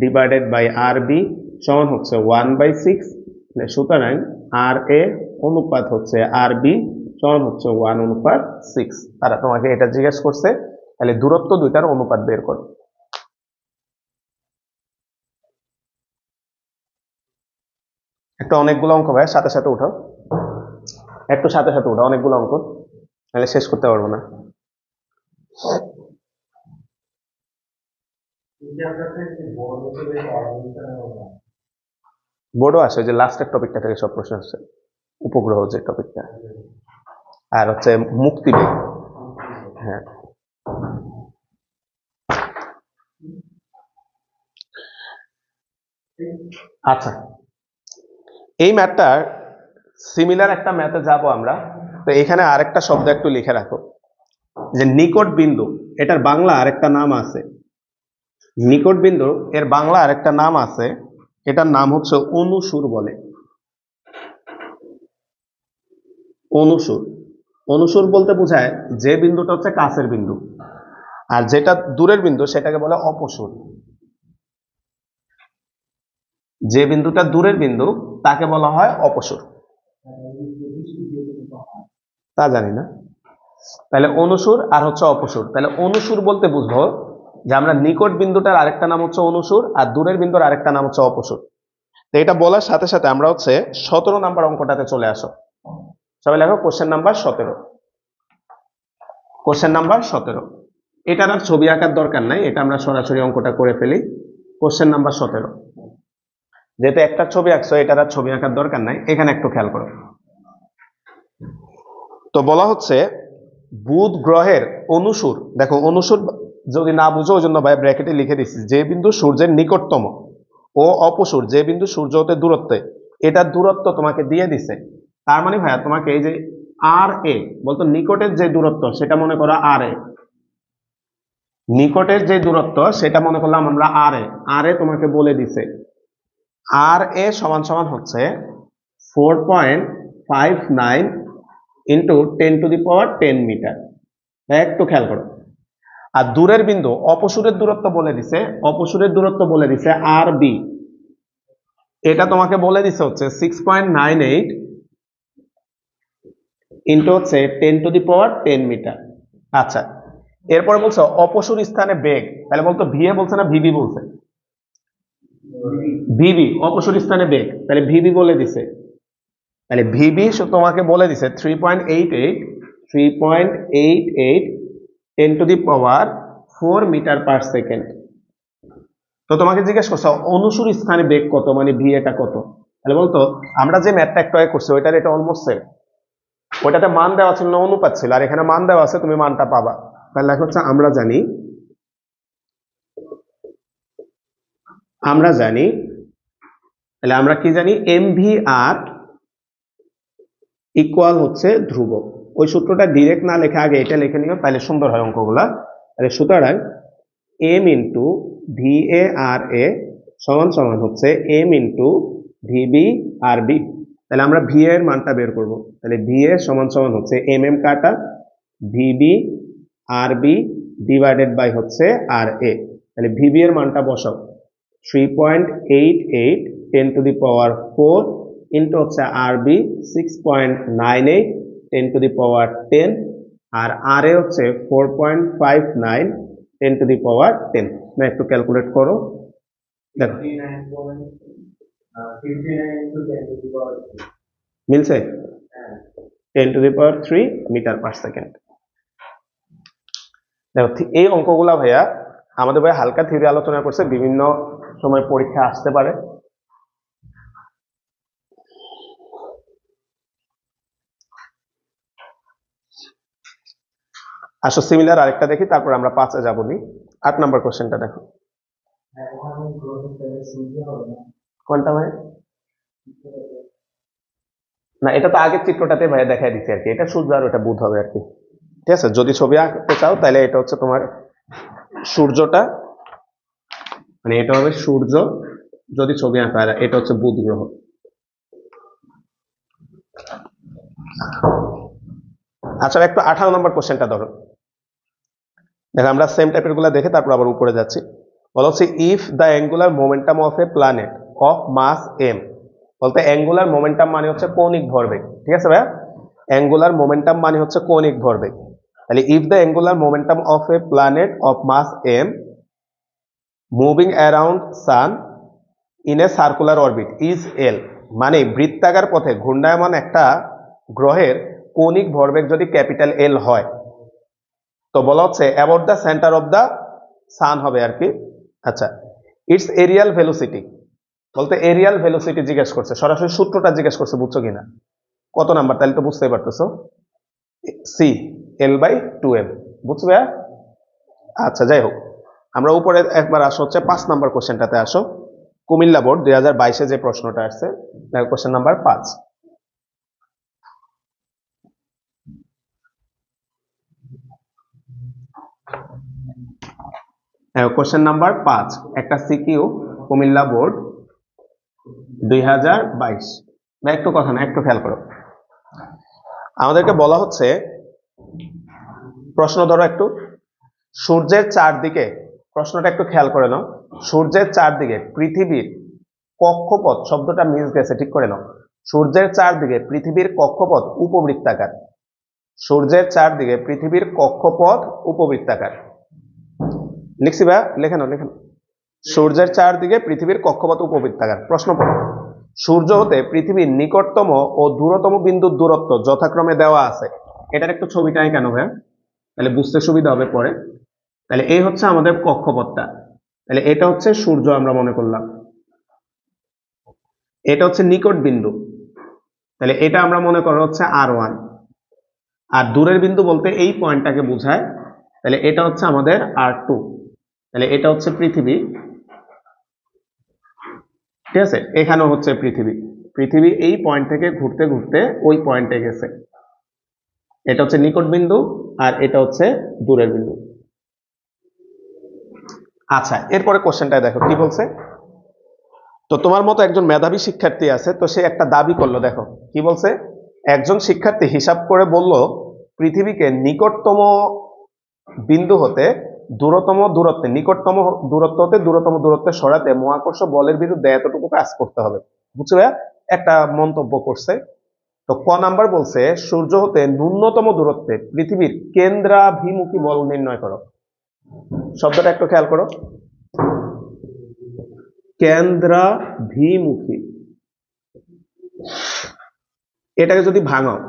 divided by R B সমান হচ্ছে 1/6। সুতরাং আর এ অনুপাত হচ্ছে আর বি সমান হচ্ছে 1/6। তারা তোমাকে এটা জিজ্ঞেস করছে, তাহলে দূরত্ব দুইটার অনুপাত বের করো। একটু অনেকগুলো অঙ্ক ভাই, সাথে সাথে উঠাও, একটু সাথে সাথে উঠাও, অনেকগুলো অঙ্ক, তাহলে শেষ করতে পারবো না। বোর্ডও আসে, যে লাস্টের টপিকটা থেকে সব প্রশ্ন আসছে, উপগ্রহ যে টপিকটা, আর হচ্ছে মুক্তিবেগ। হ্যাঁ, আচ্ছা, এই ম্যাথটার সিমিলার একটা ম্যাথে যাব আমরা। তো এখানে আরেকটা শব্দ একটু লিখে রাখো, যে নিকট বিন্দু, এটার বাংলা আরেকটা নাম আছে। নিকট বিন্দু এর বাংলা আরেকটা নাম আছে, এটার নাম হচ্ছে অনুসুর বলে। অনুসুর, অনুসুর বলতে বোঝায় যে বিন্দুটা হচ্ছে কাছের বিন্দু, আর যেটা দূরের বিন্দু সেটাকে বলে অপসুর। যে বিন্দুটা দূরের বিন্দু তাকে বলা হয় অপসুর। তা জানি না, তাহলে অনুসুর আর হচ্ছে অপসুর। তাহলে অনুসুর বলতে বুঝবো যে আমরা নিকট বিন্দুটার আরেকটা নাম হচ্ছে অনুসুর, আর দূরের বিন্দুর আরেকটা নাম হচ্ছে অপসুর। তো এটা বলার সাথে সাথে আমরা হচ্ছে 17 নাম্বার অঙ্কটাতে চলে আসো। সবাই লেখো কোশ্চেন নাম্বার 17। কোশ্চেন নাম্বার 17, এটার আর ছবি আঁকার দরকার নাই, এটা আমরা সরাসরি অঙ্কটা করে ফেলি। কোশ্চেন নাম্বার 17, যেহেতু একটা ছবি আঁকছো এটার আর ছবি আঁকার দরকার নাই, এখানে একটু খেয়াল করো। তো বলা হচ্ছে বুধ গ্রহের অনুসুর, দেখো অনুসুর যদি না বুঝো ওই জন্য ভাই ব্র্যাকেটে লিখে দিচ্ছি, যে বিন্দু সূর্যের নিকটতম, ও অপসুর যে বিন্দু সূর্য হতে দূরত্বে, এটার দূরত্ব তোমাকে দিয়ে দিছে। তার মানে ভাইয়া তোমাকে এই যে আর এ বলতো নিকটের যে দূরত্ব সেটা মনে করো আর এ, নিকটের যে দূরত্ব সেটা মনে করলাম আমরা আর এ, আর এ তোমাকে বলে দিছে আর এ সমান সমান হচ্ছে 4.59 ইন্টু 10⁻10 মিটার। একটু খেয়াল করো। আর দূরের বিন্দু অপসুরের দূরত্ব বলে দিছে, অপসুরের দূরত্ব বলে দিছে আর বি, এটা তোমাকে বলে দিছে হচ্ছে 6.98 ইন্টু হচ্ছে 10⁻10 মিটার। আচ্ছা, এরপরে বলছো অপসুর স্থানে বেগ, তাহলে বলতো ভিএ বলছে না ভিবি বলছে? ভিবি অপসুর স্থানে বেগ, তাহলে ভিবি বলে দিছে। তাহলে ভিবি তোমাকে বলে দিছে 3.88 10⁻4 মিটার পার সেকেন্ড। তো তোমাকে জিজ্ঞেস করছো অনুসুর স্থানে বেগ কত, মানে ভি এটা কত। তাহলে বলতো আমরা যে ম্যাথটা একটু আগে করছি ওইটার এটা অলমোস্ট সেম, ওইটাতে মান দেওয়া ছিল না অনুপাত ছিল, আর এখানে মান দেওয়া আছে, তুমি মানটা পাবা। তাহলে লেখা হচ্ছে আমরা জানি, তাহলে আমরা কি জানি, এম ভি আর ইকুয়াল হচ্ছে ধ্রুবক। ওই সূত্রটা ডিরেক্ট না লেখা আগে এটা লিখে নিও, তাহলে সুন্দর হয় অঙ্কগুলা। তাহলে সুতরাং এম ইন্টু ভিএ আর এ সমান সমান হচ্ছে M into VB R B. তাহলে আমরা ভি এর মানটা বের করব। তাহলে ভি এ সমান সমান হচ্ছে এম এম কাটা V B R B divided by হচ্ছে আর এ। তাহলে ভিবি এর মানটা বসাও 3.88 10⁻⁴ ইন্টু হচ্ছে আর বি 6.98 10⁻10 আর আর এ হচ্ছে 4.59 10⁻10। না একটু ক্যালকুলেট করো দেখো মিলছে 10⁻³ মিটার পার সেকেন্ড। দেখো এই অঙ্কগুলা ভাইয়া আমাদের ভাই হালকা থিওরি আলোচনা করছে, বিভিন্ন সময় পরীক্ষা আসতে পারে। আসো সিমিলার আরেকটা দেখি, তারপর আমরা 5-এ যাবো নি। 8 নম্বর কোশ্চেনটা দেখো। কোনটা ভাই? না এটা তো আগের চিত্রটাতে ভাইয়া দেখাই দিচ্ছি আর কি, এটা সূর্য আর ওটা বুধ হবে আর কি। ঠিক আছে, যদি ছবি আঁকতে চাও তাহলে এটা হচ্ছে তোমার সূর্যটা, মানে এটা হবে সূর্য যদি ছবি আঁকা, আর এটা হচ্ছে বুধ গ্রহ। আচ্ছা একটু 18 নম্বর কোশ্চেনটা ধরো। দেখো আমরা সেম টাইপের গুলা দেখে তারপর আবার উপরে যাচ্ছি। বলা হচ্ছে if the angular momentum of a planet of mass M, বলতে অ্যাঙ্গুলার মোমেন্টাম মানে হচ্ছে কৌণিক ভরবেগ। ঠিক আছে ভাইয়া, অ্যাঙ্গুলার মোমেন্টাম মানে হচ্ছে কৌণিক ভরবেগ। তাহলে if the angular momentum of a planet of mass M moving around sun in a circular orbit is L, মানে বৃত্তাকার পথে ঘূর্ণায়মান একটা গ্রহের কৌণিক ভরবেগ যদি ক্যাপিটাল এল হয়, তো বলা হচ্ছে about the centre of the sun হবে আর কি। আচ্ছা ইটস এরিয়াল ভেলোসিটি, বলতে এরিয়াল ভেলোসিটি জিজ্ঞেস করছে, সরাসরি সূত্রটা জিজ্ঞেস করছে, বুঝছো কিনা? কত নাম্বার? তাহলে তো বুঝতেই পারতেছো, সি L/2m, বুঝছো ভাইয়া? আচ্ছা যাই হোক, আমরা উপরে একবার আসো হচ্ছে 5 নাম্বার কোশ্চেনটাতে আসো। কুমিল্লা বোর্ড 2022-এ যে প্রশ্নটা আসছে, দেখো কোশ্চেন নাম্বার 5। কোশ্চেন নাম্বার 5 একটা সিকিউ কুমিল্লা বোর্ড 2022। না একটু কথা না, একটু খেয়াল করো। আমাদেরকে বলা হচ্ছে, প্রশ্ন ধরো একটু, সূর্যের চারদিকে, প্রশ্নটা একটু খেয়াল করে নাও, সূর্যের চারদিকে পৃথিবীর কক্ষপথ, শব্দটা মিস গেছে ঠিক করে নাও, সূর্যের চারদিকে পৃথিবীর কক্ষপথ উপবৃত্তাকার, সূর্যের চারদিকে পৃথিবীর কক্ষপথ উপবৃত্তাকার। লিখছি ভাইয়া, লেখে নাও লেখে নাও। সূর্যের চারদিকে পৃথিবীর কক্ষপথ উপবৃত্তাকার। প্রশ্ন পড়ো, সূর্য হতে পৃথিবীর নিকটতম ও দূরতম বিন্দুর দূরত্ব যথাক্রমে দেওয়া আছে। এটার একটু ছবিটাই কেন ভাইয়া, তাহলে বুঝতে সুবিধা হবে পরে। তাহলে এই হচ্ছে আমাদের কক্ষপথটা, তাহলে এটা হচ্ছে সূর্য আমরা মনে করলাম, এটা হচ্ছে নিকট বিন্দু, তাহলে এটা আমরা মনে করো হচ্ছে R1, আর দূরের বিন্দু বলতে এই পয়েন্টটাকে বোঝায়, তাহলে এটা হচ্ছে আমাদের R2, তাহলে এটা হচ্ছে পৃথিবী। ঠিক আছে, এখানেও হচ্ছে পৃথিবী, পৃথিবী এই পয়েন্ট থেকে ঘুরতে ঘুরতে ওই পয়েন্টে গেছে, এটা হচ্ছে নিকট বিন্দু আর এটা হচ্ছে দূরের বিন্দু। আচ্ছা এরপরে কোশ্চেনটা দেখো কি বলছে। তো তোমার মতো একজন মেধাবী শিক্ষার্থী আছে, তো সে একটা দাবি করলো, দেখো কি বলছে। একজন শিক্ষার্থী হিসাব করে বলল পৃথিবীকে নিকটতম বিন্দু হতে দূরতম দূরত্বে, নিকটতম দূরত্ব হতে দূরতম দূরত্বে সরাতে মহাকর্ষ বলের বিরুদ্ধে এতটুকু কাজ করতে হবে। বুঝছো ভাইয়া, একটা মন্তব্য করছে। তো ক নাম্বার বলছে সূর্য হতে ন্যূনতম দূরত্বে পৃথিবীর কেন্দ্রাভিমুখী বল নির্ণয় করো। শব্দটা একটু খেয়াল করো, কেন্দ্রাভিমুখী, এটাকে যদি ভাঙাও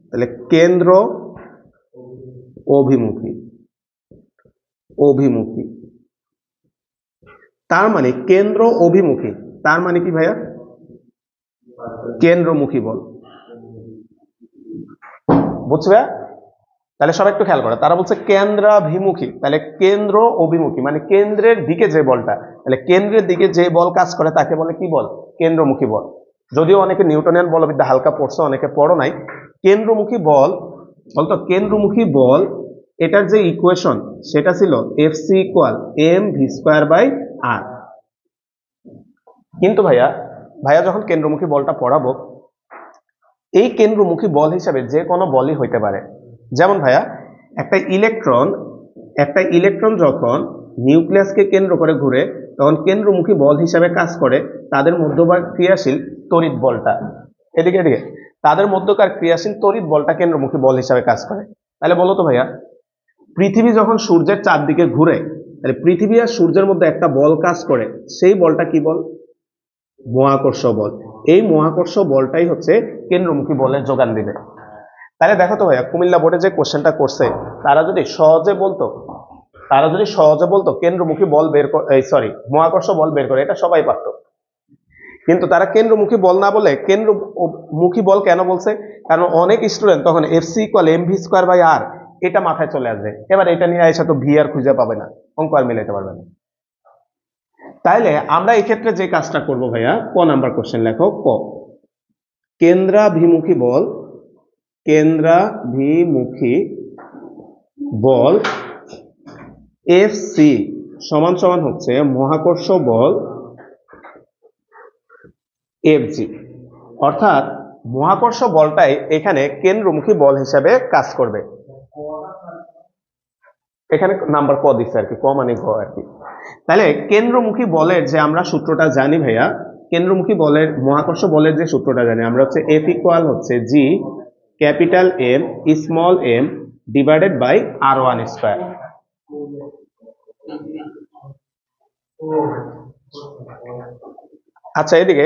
তাহলে কেন্দ্র অভিমুখী, অভিমুখী, তার মানে কেন্দ্র অভিমুখী, তার মানে কি ভাইয়া? কেন্দ্রমুখী বল। বুঝবে? তাহলে সবাই একটু খেয়াল করো, তারা বলছে কেন্দ্রাভিমুখী, তাহলে কেন্দ্র অভিমুখী মানে কেন্দ্রের দিকে যে বলটা, তাহলে কেন্দ্রের দিকে যে বল কাজ করে তাকে বলে কি বল? কেন্দ্রমুখী বল। যদিও অনেকে নিউটনিয়ান বলবিদ্যা হালকা পড়ছো, অনেকে পড়ো নাই। কেন্দ্রমুখী বল, বলতো কেন্দ্রমুখী বল এটার যে ইকুয়েশন সেটা ছিল FC equal M V square by R. কিন্তু ভাইয়া যখন কেন্দ্রমুখী বলটা পড়াবো, এই কেন্দ্রমুখী বল হিসাবে যে কোনো বলই হইতে পারে। যেমন ভাইয়া একটা ইলেকট্রন যখন নিউক্লিয়াসকে কেন্দ্র করে ঘুরে তখন কেন্দ্রমুখী বল হিসাবে কাজ করে তাদের মধ্যকার ক্রিয়াশীল তড়িৎ বলটা। এদিকে তাদের মধ্যকার ক্রিয়াশীল তড়িৎ বলটা কেন্দ্রমুখী বল হিসাবে কাজ করে। তাহলে বলো তো ভাইয়া, পৃথিবী যখন সূর্যের চারদিকে ঘুরে, তাহলে পৃথিবী আর সূর্যের মধ্যে একটা বল কাজ করে, সেই বলটা কি বল? মহাকর্ষ বল। এই মহাকর্ষ বলটাই হচ্ছে কেন্দ্রমুখী বলের যোগান দিবে। তাহলে দেখো তো ভাইয়া, কুমিল্লা বোর্ডে যে কোশ্চেনটা করছে তারা যদি সহজে বলতো কেন্দ্রমুখী বল বের করে, মহাকর্ষ বল বের করে, এটা সবাই পারত। কিন্তু তারা কেন্দ্রমুখী বল না বলে কেন্দ্রমুখী বল কেন বলছে? কারণ অনেক স্টুডেন্ট তখন FC equal M V square by R এটা মাথায় চলে আসবে। এবার এটা নিয়ে এসে তো ভি আর খুঁজে পাবে না, অঙ্ক আর মিলাইতে পারবে না। তাইলে আমরা এই ক্ষেত্রে যে কাজটা করব ভাইয়া, ক নাম্বার কোশ্চেন লেখো। ক, কেন্দ্রাভিমুখী বল এফসি সমান সমান হচ্ছে মহাকর্ষ বল এফজি। অর্থাৎ মহাকর্ষ বলটাই এখানে কেন্দ্রমুখী বল হিসাবে কাজ করবে। এখানে নাম্বার ক দিচ্ছে আর কি, ক মানে গ আর কি। তাহলে কেন্দ্রমুখী বলের যে আমরা সূত্রটা জানি ভাইয়া, কেন্দ্রমুখী বলের মহাকর্ষ বলের যে সূত্রটা জানি আমরা হচ্ছে এফ ইকুয়াল হচ্ছে G capital M small M divided by R one square. আচ্ছা এদিকে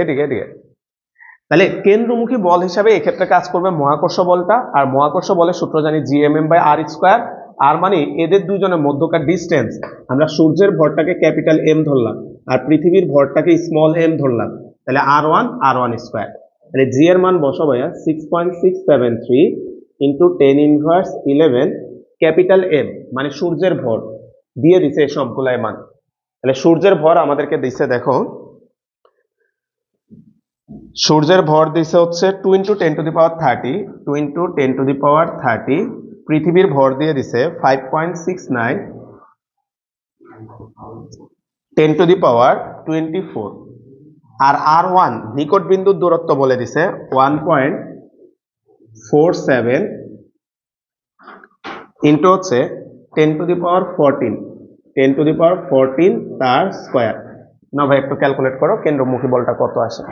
তাহলে কেন্দ্রমুখী বল হিসাবে এক্ষেত্রে কাজ করবে মহাকর্ষ বলটা, আর মহাকর্ষ বলের সূত্র জানি G M M by R square. আর মানে এদের দুজনের মধ্যকার ডিস্টেন্স, আমরা সূর্যের ভরটাকে ক্যাপিটাল এম ধরলাম আর পৃথিবীর ভরটাকে স্মল এম ধরলাম, তাহলে আর ওয়ান স্কোয়ার। তাহলে জি এর মান বসো ভাইয়া 6.673 ইন্টু 10⁻11 ক্যাপিটাল এম মানে সূর্যের ভর দিয়ে দিছে সবগুলাই মান। তাহলে সূর্যের ভর আমাদেরকে দিচ্ছে, দেখো সূর্যের ভর দিছে হচ্ছে 2 × 10⁻30 পৃথিবীর ভর দিয়ে দিছে 5.69 10⁻24 আর আর ওয়ান নিকট বিন্দুর দূরত্ব বলে দিছে 1.47 ইন্টু হচ্ছে 10⁻14 তার স্কোয়ার। না ভাই একটু ক্যালকুলেট করো কেন্দ্রমুখী বলটা কত আসে।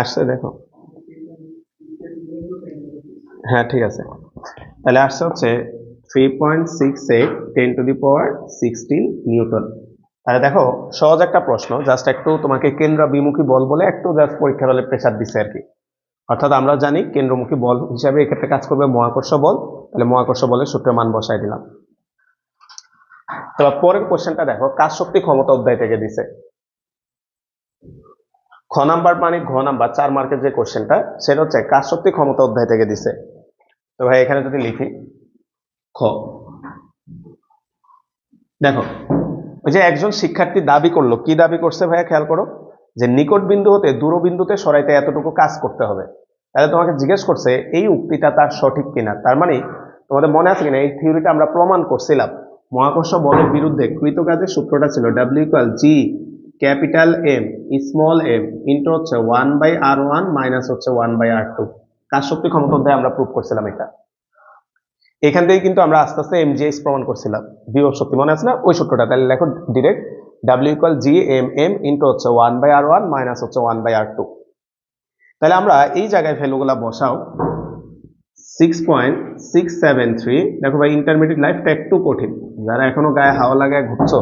আসছে দেখো, হ্যাঁ ঠিক আছে। তাহলে আসছে হচ্ছে 3.68 10⁻16 নিউটন। তাহলে দেখো সহজ একটা প্রশ্ন, জাস্ট একটু তোমাকে কেন্দ্রাভিমুখী বল বলে একটু জাস্ট পরীক্ষার হলে প্রেসার দিচ্ছে আর কি। অর্থাৎ আমরা জানি কেন্দ্রমুখী বল হিসাবে এক্ষেত্রে কাজ করবে মহাকর্ষ বল, তাহলে মহাকর্ষ বলের সূত্রের মান বসাই দিলাম। এবার পরের কোশ্চেনটা দেখো, কাজ শক্তি ক্ষমতা অধ্যায় থেকে দিছে। খ নাম্বার মানে ঘ নাম্বার 4 মার্কের যে কোশ্চেনটা সেটা হচ্ছে কাজ শক্তি ক্ষমতা অধ্যায় থেকে দিছে। তো ভাই এখানে যদি লিখি খ, দেখো ওই যে একজন শিক্ষার্থী দাবি করলো, কি দাবি করছে ভাইয়া খেয়াল করো, যে নিকট বিন্দু হতে দূর বিন্দুতে সরাইতে এতটুকু কাজ করতে হবে। তাহলে তোমাকে জিজ্ঞেস করছে এই উক্তিটা তার সঠিক কিনা। তার মানে তোমাদের মনে আছে কিনা এই থিওরিটা আমরা প্রমাণ করছিলাম, মহাকর্ষ বলের বিরুদ্ধে কৃত কাজের সূত্রটা ছিল W equal G capital M small M into হচ্ছে 1/r1 মাইনাস হচ্ছে 1/r2। কাজ শক্তি ক্ষমতা অধ্যায়ে আমরা প্রুভ করছিলাম এটা। এখান থেকে কিন্তু আমরা আস্তে আস্তে এমজিএস প্রমাণ করছিলাম, বিভব শক্তি মনে আছে না ওই সূত্রটা। তাহলে লেখো direct W equal G M M into হচ্ছে 1/r1 মাইনাস হচ্ছে 1/r2। তাহলে আমরা এই জায়গায় ভ্যালুগুলা বসাও। 6.673, দেখো ভাই ইন্টারমিডিয়েট লাইফটা একটু কঠিন, যারা এখনো গায়ে হাওয়া লাগায় ঘুরছো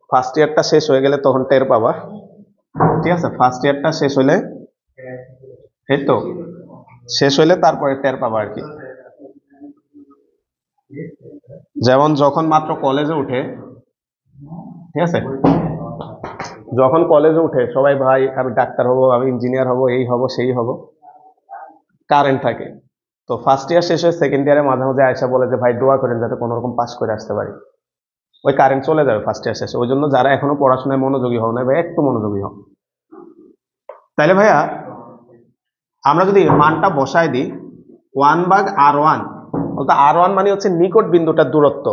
ফার্স্ট ইয়ারটা শেষ হয়ে গেলে তখন টের পাবা, ঠিক আছে? ফার্স্ট ইয়ারটা শেষ হলে, এই তো শেষ হইলে তারপরে টের পাবা আর কি। যেমন যখন মাত্র কলেজে উঠে, ঠিক আছে, যখন কলেজে উঠে সবাই ভাই আমি ডাক্তার হব, আমি ইঞ্জিনিয়ার হব, এই হব সেই হব, কারেন্ট থাকে। তো ফার্স্ট ইয়ার শেষে সেকেন্ড ইয়ারে মাঝে মাঝে আয়সা বলে যে ভাই দোয়া করেন যাতে কোনো রকম পাস করে আসতে পারি, ওই কারেন্ট চলে যাবে ফার্স্ট ইয়ার শেষে। ওই জন্য যারা এখনো পড়াশোনায় মনোযোগী হও না ভাই, একটু মনোযোগী হও। তাইলে ভাইয়া আমরা যদি মানটা বসায় দিই 1/r1, বলতে r1 মানে হচ্ছে নিকট বিন্দুটার দূরত্ব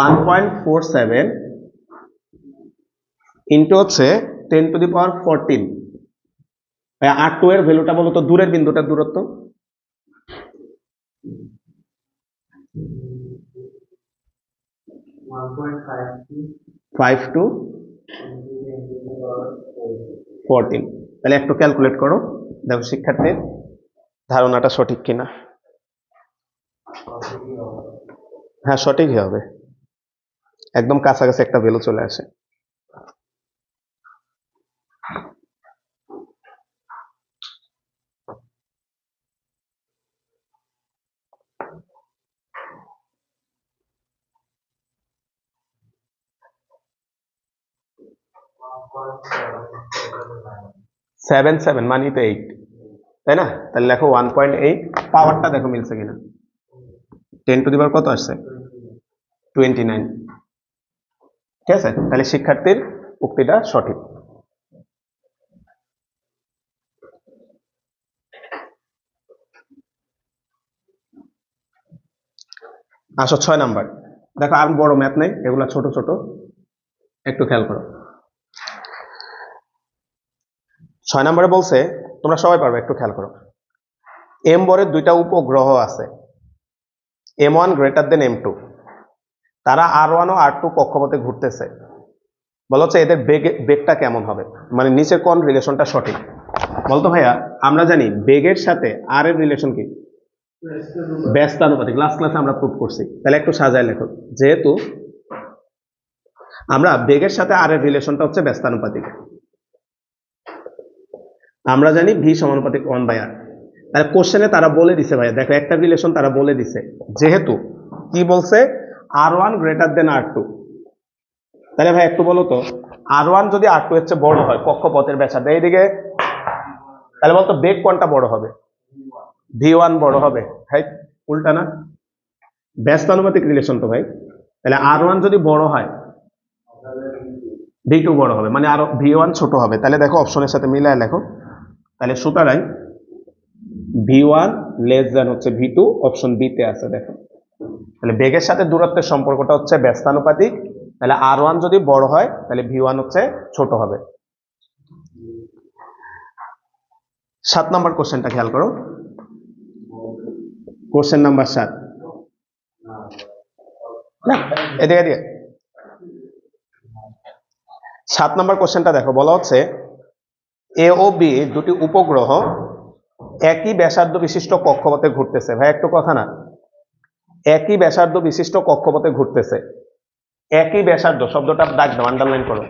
1.47 ইন্টু হচ্ছে 10⁻14। r2 এর ভ্যালুটা বলতো দূরের বিন্দুটার দূরত্ব, 5 to 14। তাহলে একটু ক্যালকুলেট করো, দেখো শিক্ষার্থীর ধারণাটা সঠিক কিনা। হ্যাঁ সঠিকই হবে, একদম কাছাকাছি একটা ভ্যালু চলে আসে। সেভেন সেভেন মানে তো 8, তাই না? তাহলে লেখো 1.8, পাওয়ারটা দেখো মিলছে কিনা। 10⁻কত আসছে? 29। ঠিক আছে, তাহলে শিক্ষার্থীর উক্তিটা সঠিক। আসো 6 নাম্বার, দেখো আর বড় ম্যাথ নেই, এগুলা ছোট ছোট, একটু খেয়াল করো। 6 নম্বরে বলছে, তোমরা সবাই পারবে, একটু খেয়াল করো। এম বরের দুইটা উপগ্রহ আছে, m1 গ্রেটার দেন m2, তারা r1 ও r2 কক্ষপথে ঘুরতেছে। বলা হচ্ছে এদের বেগটা কেমন হবে, মানে নিচের কোন রিলেশনটা সঠিক বলতো ভাইয়া? আমরা জানি বেগের সাথে আর এর রিলেশন কি? ব্যস্তানুপাতিক, লাস্ট ক্লাসে আমরা প্রুভ করছি। তাহলে একটু সাজায় লেখো, যেহেতু আমরা বেগের সাথে আর এর রিলেশনটা হচ্ছে ব্যস্তানুপাতিক, আমরা জানি ভি সমানুপাতিক 1/r। তাহলে কোশ্চেনে তারা বলে দিছে ভাইয়া, দেখো একটা রিলেশন তারা বলে দিছে, যেহেতু কি বলছে r1 গ্রেটার দেন r2। তাহলে ভাই একটু বলো তো, r1 যদি r2 এর চেয়ে বড় হয় কক্ষপথের ব্যাসার্ধ এইদিকে, তাহলে বলতো বেগ কোনটা বড় হবে? v1 বড় হবে। ভাই উল্টা না, ব্যস্তানুপাতিক রিলেশন তো ভাই। তাহলে r1 যদি বড় হয় v2 বড় হবে, মানে আর v1 ছোট হবে। তাহলে দেখো অপশনের সাথে মিলায় লেখো, তাহলে সুতরাং v1 লেস দ্যান হচ্ছে v2, অপশন বি তে আছে। দেখো তাহলে বেগের সাথে দূরত্বের সম্পর্কটা হচ্ছে ব্যস্তানুপাতিক, তাহলে r1 যদি বড় হয় তাহলে v1 হচ্ছে ছোট হবে। 7 নম্বর কোশ্চেনটা খেয়াল করো, কোশ্চেন নাম্বার 7, এদিকে এদিকে 7 নম্বর কোশ্চেনটা দেখো, বলা হচ্ছে এ ও বি দুটি উপগ্রহ একই ব্যাসার্ধ বিশিষ্ট কক্ষপথে ঘুরতেছে। ভাই একটু কথা না, একই ব্যাসার্ধ বিশিষ্ট কক্ষপথে ঘুরতেছে। একই ব্যাসার্ধ শব্দটা দাগ দাও, আন্ডারলাইন করো,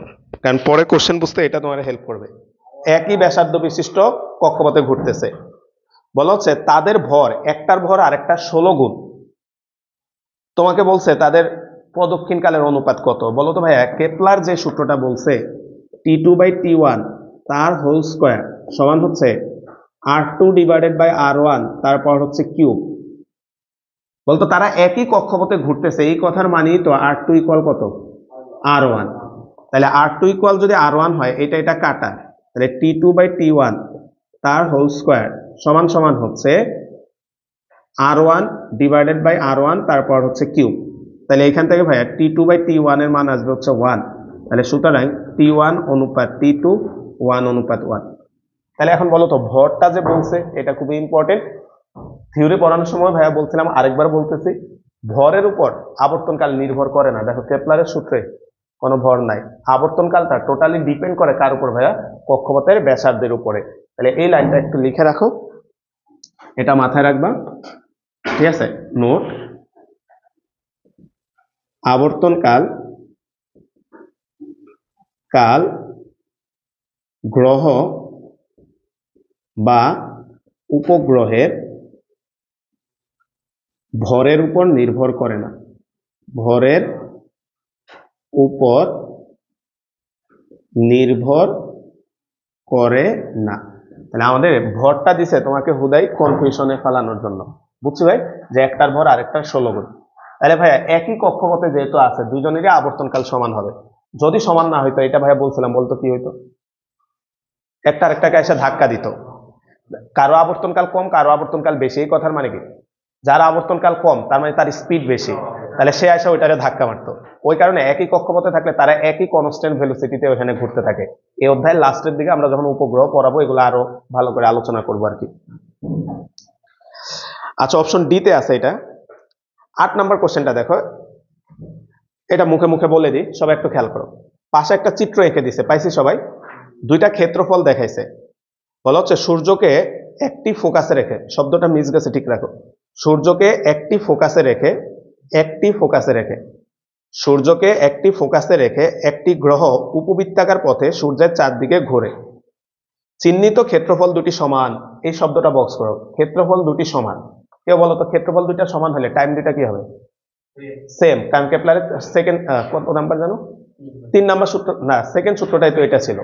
কারণ পরে কোশ্চেন বুঝতে এটা তোমার হেল্প করবে। একই ব্যাসার্ধ বিশিষ্ট কক্ষপথে ঘুরতেছে, বলা হচ্ছে তাদের ভর, একটার ভর আরেকটা 16 গুণ। তোমাকে বলছে তাদের প্রদক্ষিণ কালের অনুপাত কত, বলো তো ভাইয়া? কেপলার যে সূত্রটা বলছে T2/T1 তার হোল স্কয়ার সমান হচ্ছে R2 ডিভাইডেড বাই R1 তারপর হচ্ছে কিউব। বলতো তারা একই কক্ষপথে ঘুরতেছে, এই কথার মানেই তো R2 ইকুয়াল কত? R1। তাহলে R2 ইকুয়াল যদি R1 হয়, এটা এটা কাটা, তাহলে T2/T1 তার হোল স্কয়ার সমান সমান হচ্ছে R1 ডিভাইডেড বাই R1 তারপর হচ্ছে কিউব। তাহলে এখান থেকে ভাইয়া T2/T1 এর মান আসবে হচ্ছে 1। তাহলে সুতরাং T1 অনুপাত T2 1 অনুপাত 1। তাহলে এখন বলো তো ভরটা যে বলছে এটা খুবই ইম্পর্টেন্ট। থিওরি পড়ানোর সময় ভাইয়া বলছিলাম, আরেকবার বলতেছি, ভরের উপর আবর্তনকাল নির্ভর করে না। দেখো কেপলারের সূত্রে কোনো ভর নাই, আবর্তনকালটা টোটালি ডিপেন্ড করে কার উপর ভাইয়া? কক্ষপথের ব্যাসার্ধের উপরে। তাহলে এই লাইনটা একটু লিখে রাখো, এটা মাথায় রাখবা, ঠিক আছে? নোট, আবর্তনকাল কাল গ্রহ বা উপগ্রহের ভরের উপর নির্ভর করে না, ভরের উপর নির্ভর করে না। তাহলে আমাদের ভরটা দিছে তোমাকে হুদাই কনফিউশনে ফেলানোর জন্য, বুঝছি ভাই, যে একটার ভর আরেকটার 16 গুণ। তাহলে ভাইয়া একই কক্ষপথে যেহেতু আছে দুজনেরই আবর্তনকাল সমান হবে। যদি সমান না হইতো, এটা ভাইয়া বলছিলাম, বলতো কি হইতো, একটা আরেকটাকে এসে ধাক্কা দিত। কারো আবর্তনকাল কম, কারো আবর্তনকাল বেশি, এই কথার মানে কি, যার আবর্তনকাল কম তার মানে তার স্পিড বেশি, তাহলে সে এসে ওইটারে ধাক্কা মারতো। ওই কারণে একই কক্ষপথে থাকলে তারা একই কনস্ট্যান্ট ভেলোসিটিতে ওখানে ঘুরতে থাকে। এই অধ্যায়ের লাস্টের দিকে আমরা যখন উপগ্রহ পড়াবো এগুলো আরো ভালো করে আলোচনা করবো আর কি। আচ্ছা, অপশন ডি তে আছে এটা। 8 নম্বর কোশ্চেনটা দেখো, এটা মুখে মুখে বলে দিই, সবাই একটু খেয়াল করো। পাশে একটা চিত্র এঁকে দিছে, পাইছি সবাই? দুইটা ক্ষেত্রফল দেখাইছে, বলা হচ্ছে সূর্যকে একটি ফোকাসে রেখে, শব্দটা মিস গেছে ঠিক রাখো, সূর্যকে একটি ফোকাসে রেখে, একটি ফোকাসে রেখে, সূর্যকে একটি ফোকাসে রেখে একটি গ্রহ উপবৃত্তাকার পথে সূর্যের চারদিকে ঘোরে। চিহ্নিত ক্ষেত্রফল দুটি সমান, এই শব্দটা বক্স করো, ক্ষেত্রফল দুটি সমান। কেউ বলো তো ক্ষেত্রফল দুইটা সমান হলে টাইম দুইটা কি হবে? সেম। কারণ কেপলারের সেকেন্ড কত নাম্বার জানো? 3 নাম্বার সূত্র, না সেকেন্ড সূত্রটাই তো এটা ছিল,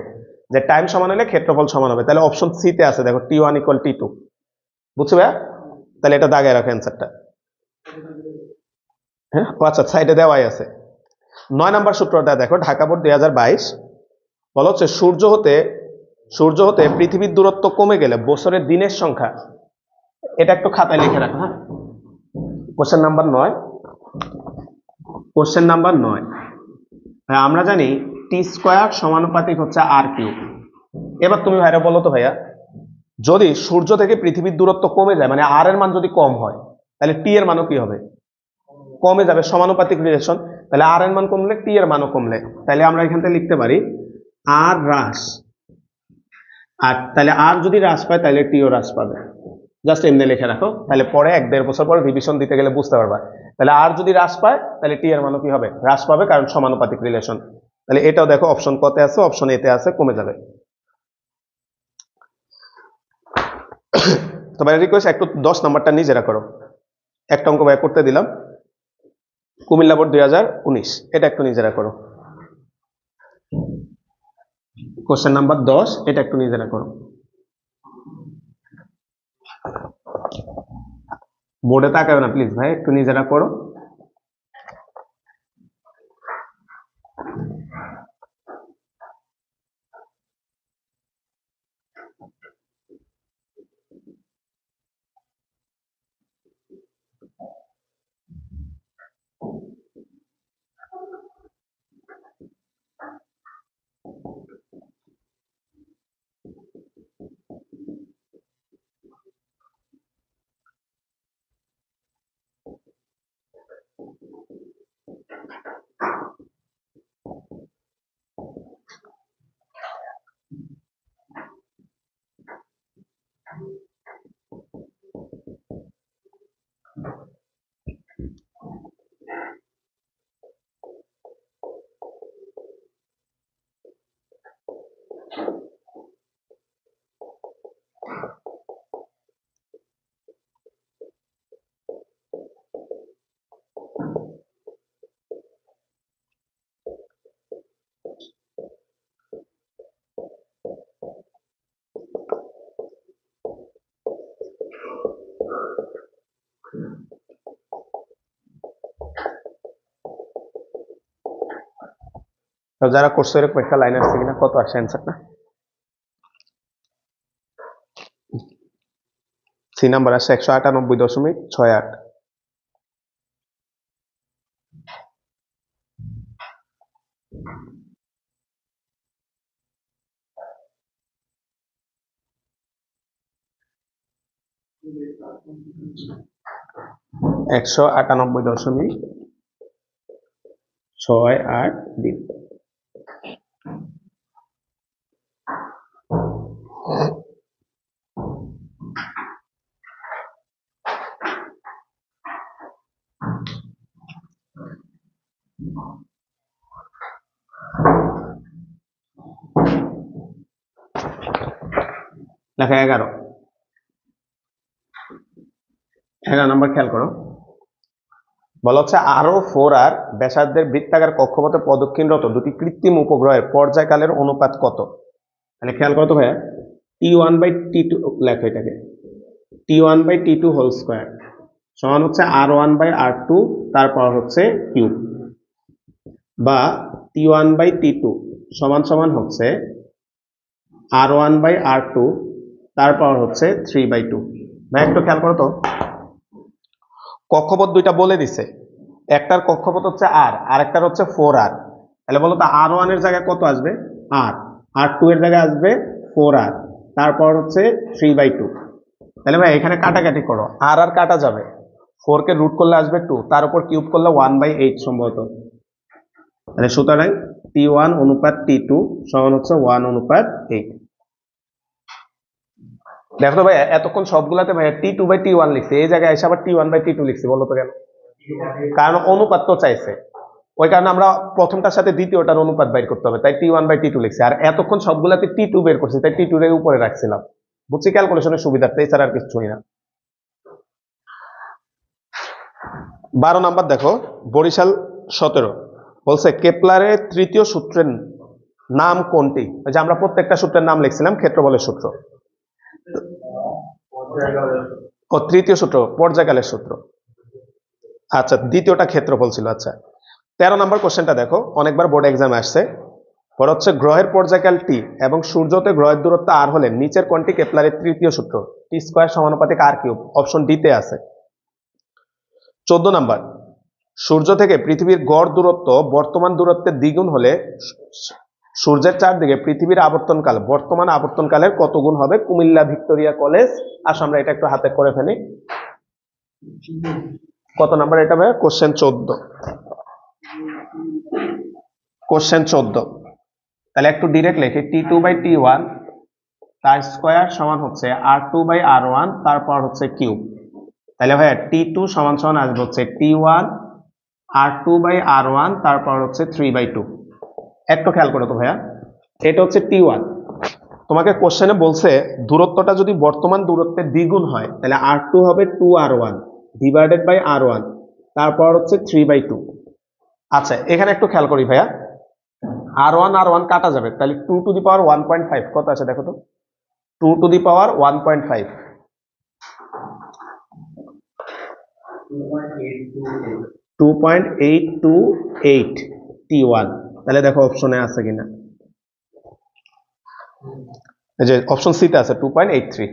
যে টাইম সমান হলে ক্ষেত্রফল সমান হবে। তাহলে অপশন সি তে আছে দেখো, T1 = T2। বুঝছো ভাইয়া? তাহলে এটা দাগায় রাখো অ্যান্সারটা। হ্যাঁ, আচ্ছা, সাইডে দেওয়াই আছে। 9 নাম্বার সূত্রটা দেখো, ঢাকা বোর্ড 2022, বলা হচ্ছে সূর্য হতে পৃথিবীর দূরত্ব কমে গেলে বছরের দিনের সংখ্যা, এটা একটু খাতায় লিখে রাখো। হ্যাঁ, কোশ্চেন নাম্বার 9, কোশ্চেন নাম্বার 9। আমরা জানি T² সমানুপাতিক হচ্ছে R3। এবার তুমি ভাইরা বলো তো ভাইয়া, যদি সূর্য থেকে পৃথিবীর দূরত্ব কমে যায়, মানে আর এর মান যদি কম হয়, তাহলে টি এর মানও কি হবে? কমে যাবে, সমানুপাতিক রিলেশন। তাহলে আর এর মান কমলে টি এর মানও কমলে, তাহলে আমরা এখান থেকে লিখতে পারি আর হ্রাস, আর তাহলে আর যদি হ্রাস পায় তাহলে টিও হ্রাস পাবে। জাস্ট এমনি লিখে রাখো, তাহলে পরে 1-1.5 বছর পরে রিভিশন দিতে গেলে বুঝতে পারবা। তাহলে আর যদি হ্রাস পায় তাহলে টি এর মানও কি হবে? হ্রাস পাবে, কারণ সমানুপাতিক রিলেশন। তাহলে এটাও দেখো অপশন কতে আছে, অপশন এতে আছে, কমে যাবে। তোমার রিকোয়েস্ট একটু 10 নাম্বারটা নিজেরা করো, একটা অঙ্ক ব্যয় করতে দিলাম, কুমিল্লা বোর্ড 2019, এটা একটু নিজেরা করো। কোশ্চেন নাম্বার 10, এটা একটু নিজেরা করো। বোর্ডে তাকাবে না প্লিজ ভাই, একটু নিজেরা করো। যারা করছো এরকম একটা লাইন আসছে কিনা, কত আসে অ্যান্সারটা? সি নাম্বার আসছে 198.68। $198.68 দিন। লেখা 11। 11 নম্বর খেয়াল করো, বলা হচ্ছে আরো 4R ব্যাসার্ধের বৃত্তাকার কক্ষপথে প্রদক্ষিণরত দুটি কৃত্রিম উপগ্রহের পর্যায়কালের অনুপাত কত? তাহলে খেয়াল করো তো ভাইয়া, T1/T2 লেখো, এটাকে T1/T2 হোল স্কয়ার সমান হচ্ছে R1/R2 তারপর হচ্ছে কিউব, বা T1/T2 সমান সমান হচ্ছে R1/R2 তারপর হচ্ছে 3/2। ভাই একটু খেয়াল করো তো, কক্ষপথ দুইটা বলে দিছে, একটার কক্ষপথ হচ্ছে আর আরেকটার হচ্ছে 4R। তাহলে বলো তো R1 এর জায়গায় কত আসবে? আর R2 এর জায়গায় আসবে 4R, তারপর হচ্ছে 3/2। তাহলে ভাই এখানে কাটাকাটি করো, আর আর কাটা যাবে, 4 কে রুট করলে আসবে 2, তার উপর কিউব করলে 1/8 সম্ভবত। তাহলে সুতরাং T1/T2 সমান হচ্ছে 1/8। দেখো তো ভাই এতক্ষণ সবগুলাতে ভাই T2/T1 লিখছে, এই জায়গায় এসে আবার T1/T2 লিখছে, বলো তো কেন? কারণ অনুপাত তো চাইছে, ওই কারণে আমরা প্রথমটার সাথে দ্বিতীয়টার অনুপাত বের করতে হবে, তাই T1/T2 লিখছে। আর এতক্ষণ সবগুলাতে T2 বের করছি, তাই T2 এর উপরে রাখছিলাম, বুঝছি, ক্যালকুলেশনের সুবিধার্থে, এছাড়া আর কিছুই না। 12 নাম্বার দেখো, বরিশাল 17 বলছে কেপলারের তৃতীয় সূত্রের নাম কোনটি? যে আমরা প্রত্যেকটা সূত্রের নাম লিখছিলাম, ক্ষেত্রফলের সূত্র, ও তৃতীয় সূত্র পর্যায়কালের সূত্র। আচ্ছা, দ্বিতীয়টা ক্ষেত্রফল ছিল। আচ্ছা, 13 নম্বর কোশ্চেনটা দেখো, অনেকবার বোর্ড এক্সামে আসছে। পর হচ্ছে গ্রহের পর্যায়কাল টি এবং সূর্যতে গ্রহের দূরত্ব আর হলে নিচের কোনটি কেপলারের তৃতীয় সূত্র? টি স্কয়ার সমানুপাতিক আর কিউব, অপশন ডি তে আছে। 14 নাম্বার, সূর্য থেকে পৃথিবীর গড় দূরত্ব বর্তমান দূরত্বের দ্বিগুণ হলে সূর্যের চারদিকে পৃথিবীর আবর্তনকাল বর্তমান আবর্তনকালের কত গুণ হবে? Comilla Victoria college. আসো আমরা এটা একটু হাতে করে ফেলি। কত নাম্বার এটা ভাই? কোশ্চেন 14। কোশ্চেন 14। তাহলে একটু ডিরেক্ট লিখি, T2/T1 তার স্কয়ার সমান হচ্ছে R2/R1 তারপর হচ্ছে কিউব। তাহলে ভাইয়া T2 সমান সমান আসবে হচ্ছে T1 R2/R1 তারপর হচ্ছে 3/2। একটু খেয়াল করো তো ভাইয়া, এটা হচ্ছে T1, তোমাকে কোশ্চেনে বলছে দূরত্বটা যদি বর্তমান দূরত্বের দ্বিগুণ হয় তাহলে R2 হবে 2R1 ডিভাইডেড বাই R1 তারপর হচ্ছে 3/2। আচ্ছা, এখানে একটু খেয়াল করি ভাইয়া, R1 R1 কাটা যাবে, তাহলে 2 টু দি পাওয়ার 1.5 কত আছে দেখো তো, 2 টু দি পাওয়ার 1.5, 2.828 T1। তাহলে দেখো অপশনে আছে কিনা, এই যে অপশন সি তে আছে 2.83।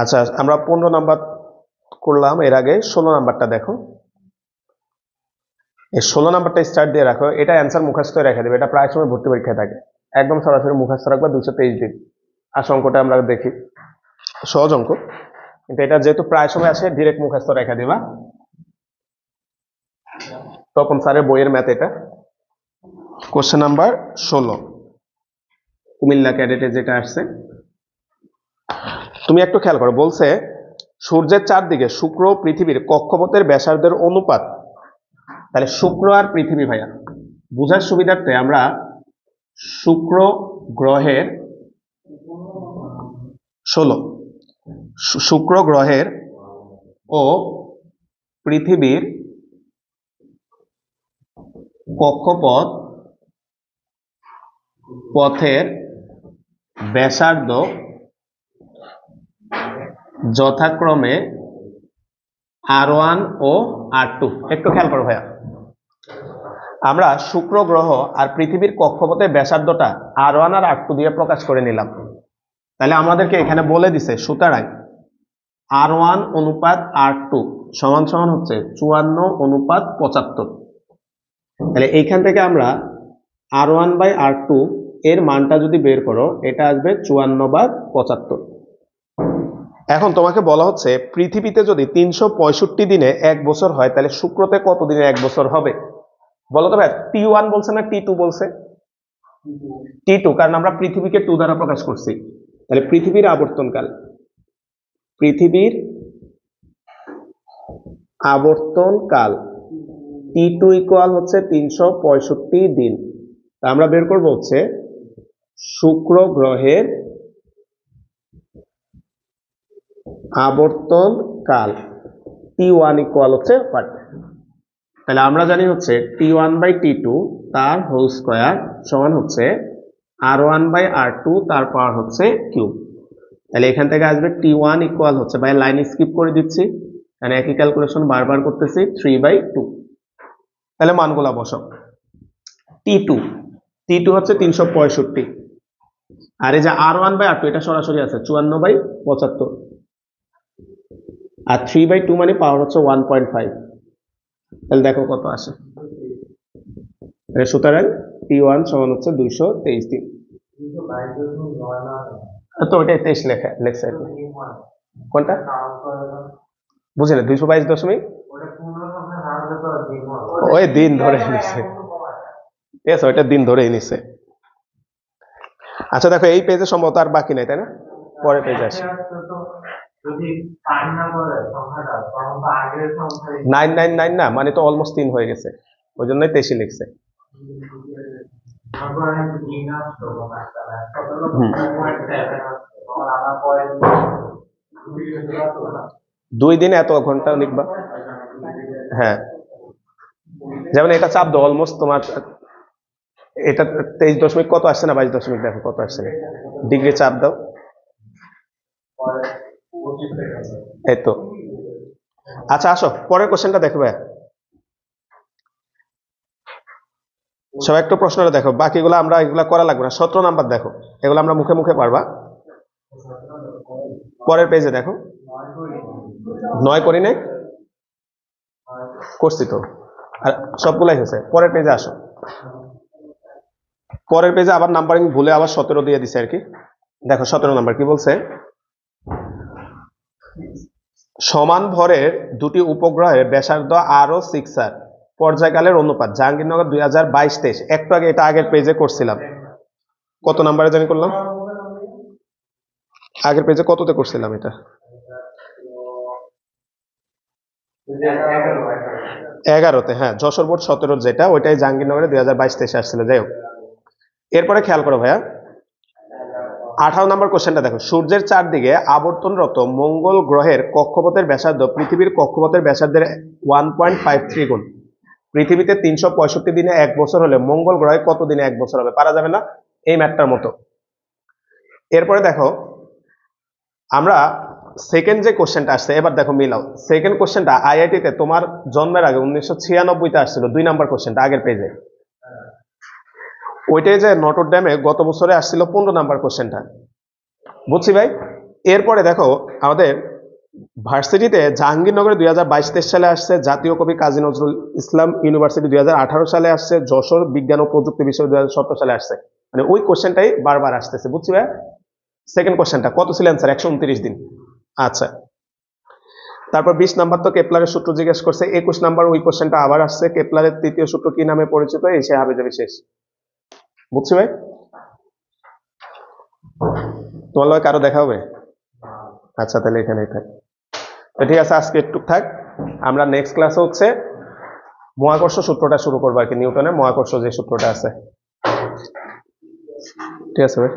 আচ্ছা, আমরা 15 নাম্বার করলাম, এর আগে 16 নাম্বারটা দেখো। এই 16 নাম্বারটা স্টার্ট দিয়ে রাখো, এটা অ্যান্সার মুখস্থ রেখে দেবে, এটা প্রায় সময় ভর্তি পরীক্ষায় থাকে, একদম সরাসরি মুখস্থ রাখবা 223 দিন। আসল অঙ্কটা আমরা দেখি, সহজ অঙ্ক, কিন্তু এটা যেহেতু প্রায় সময় আসে ডিরেক্ট মুখস্থ রেখে দিবা। তপন স্যারের বইয়ের ম্যাথ এটা। কোশ্চেন নাম্বার 16 কুমিল্লা ক্যাডেটে যেটা আসছে, তুমি একটু খেয়াল করো, বলছে সূর্যের চারদিকে শুক্র ও পৃথিবীর কক্ষপথের ব্যাসার্ধের অনুপাত। তাহলে শুক্র আর পৃথিবী ভাইয়া বোঝার সুবিধার্থে আমরা শুক্র গ্রহের 16 শুক্র গ্রহের ও পৃথিবীর কক্ষপথ পথের ব্যাসার্ধ যথাক্রমে R1 ও R2। একটু খেয়াল করো ভাইয়া, আমরা শুক্র গ্রহ আর পৃথিবীর কক্ষপথের ব্যাসার্ধটা R1 আর R2 দিয়ে প্রকাশ করে নিলাম। তাহলে আমাদেরকে এখানে বলে দিছে সুতরাং R1 অনুপাত R2 সমান সমান হচ্ছে 54/75। তাহলে এইখান থেকে আমরা R1/R2 এর মানটা যদি বের করো, এটা আসবে 54/75। এখন তোমাকে বলা হচ্ছে পৃথিবীতে যদি 365 দিনে 1 বছর হয় তাহলে শুক্রতে কত দিনে 1 বছর হবে? বলো তো ভাই, T1 বলছে না T2 বলছে? T2, কারণ আমরা পৃথিবীকে 2 দ্বারা প্রকাশ করছি। তাহলে পৃথিবীর আবর্তন কাল T2 ইকুয়াল হচ্ছে 365 দিন। তা আমরা বের করব হচ্ছে শুক্র গ্রহের আবর্তন কাল T1 ইকুয়াল হচ্ছে তাহলে আমরা জানি হচ্ছে T1/T2 তার হোল স্কয়ার সমান হচ্ছে R1/R2 তার পাওয়ার হচ্ছে কিউব। তাহলে এখান থেকে আসবে T1 ইকুয়াল হচ্ছে, ভাই লাইন স্কিপ করে দিচ্ছি কারণ একই ক্যালকুলেশন বারবার করতেছি, 3/2। তাহলে মানগুলা বসাও। T2 হচ্ছে 365, আর এই যে R1/R2 এটা সরাসরি আছে 54/75, আর 3/2 মানে পাওয়ার হচ্ছে 1.5। তাহলে দেখো কত আসে। সুতরাং T1 সমান হচ্ছে 223 দিন। তো ওইটাই 23 লেখছে কোনটা বুঝলে 222 ওই দিন ধরে নিচ্ছে, ঠিক আছে ওইটা দিন ধরেই নিচ্ছে। আচ্ছা দেখো এই পেজে সম্ভবত আর বাকি নাই তাই না, পরের পেজে আসে 999 না, মানে তো অলমোস্ট 3 হয়ে গেছে, ওই জন্যই 23 লিখছে। দুই দিনে এত ঘন্টা লিখবা, হ্যাঁ যেমন এটা চাপ দাও অলমোস্ট তোমার এটা 23 দশমিক কত আসছে না 22 দশমিক, দেখো কত আসছে ডিগ্রি চাপ দাও, এই তো। আচ্ছা আসো পরের কোশ্চেনটা দেখবে সবাই, একটু প্রশ্নটা দেখো, বাকিগুলো আমরা এগুলা করা লাগবে না। 17 নাম্বার দেখো, এগুলো আমরা মুখে মুখে পারবা। পরের পেজে দেখো, 9 করি নাই, করছি তো, আর সবগুলাই হয়েছে। পরের পেজে আসো, পরের পেজে আবার নাম্বারিং ভুলে আবার 17 দিয়ে দিছে আর কি। দেখো 17 নাম্বার কি বলছে, সমান ভরের দুটি উপগ্রহের ব্যাসার্ধ আরো 6R পর্যায়কালের অনুপাত জাহাঙ্গীরনগর 2022-23। একটু আগে এটা আগের পেজে করছিলাম, কত নাম্বারে জানি করলাম, আগের পেজে কততে করছিলাম এটা, 11তে, হ্যাঁ যশোর বোর্ড 17 যেটা ওইটাই জাহাঙ্গীরনগরে 2022-23 আসছিল। যাই হোক, এরপরে খেয়াল করো ভাইয়া 18 নম্বর কোশ্চেনটা দেখো, সূর্যের চারদিকে আবর্তনরত মঙ্গল গ্রহের কক্ষপথের ব্যাসার্ধ পৃথিবীর কক্ষপথের ব্যাসার্ধের 1.53 গুণ। পৃথিবীতে 365 দিনে 1 বছর হলে মঙ্গল গ্রহে কত দিনে 1 বছর হবে, পারা যাবে না এই ম্যাথটার মতো। এরপরে দেখো আমরা সেকেন্ড যে কোশ্চেনটা আসছে, এবার দেখো মিলাও। সেকেন্ড কোশ্চেনটা আইআইটিতে তোমার জন্মের আগে 1996-তে আসছিল, 2 নাম্বার কোশ্চেনটা আগের পেজে, ওইটাই যে নটর ড্যামে গত বছরে আসছিল 15 নাম্বার কোশ্চেনটা, বুঝছি ভাই। এরপরে দেখো আমাদের ভার্সিটিতে জাহাঙ্গীরনগরে 2022-23 সালে আসছে, জাতীয় কবি কাজী নজরুল ইসলাম ইউনিভার্সিটি 2018 সালে আসছে, যশোর বিজ্ঞান ও প্রযুক্তি বিশ্ববিদ্যালয় 2017 সালে আসছে, মানে ওই কোশ্চেনটাই বারবার আসতেছে, বুঝছি ভাই। সেকেন্ড কোশ্চেনটা কত ছিল অ্যান্সার, 129 দিন। আচ্ছা তারপর 20 নাম্বার তো কেপলারের সূত্র জিজ্ঞেস করছে, 21 নাম্বার ওই কোশ্চেনটা আবার আসছে, কেপলারের তৃতীয় সূত্র কি নামে পরিচিত, এই সে হবে যাবে শেষ, বুঝছি ভাই। তোমার লয় কারো দেখা হবে? আচ্ছা তাহলে এখানেই থাক, তো ঠিক আছে আজকে একটু থাক। আমরা নেক্সট ক্লাসে হচ্ছে মহাকর্ষ সূত্রটা শুরু করবো আর কি, নিউটনের মহাকর্ষ যে সূত্রটা আছে, ঠিক আছে ভাই।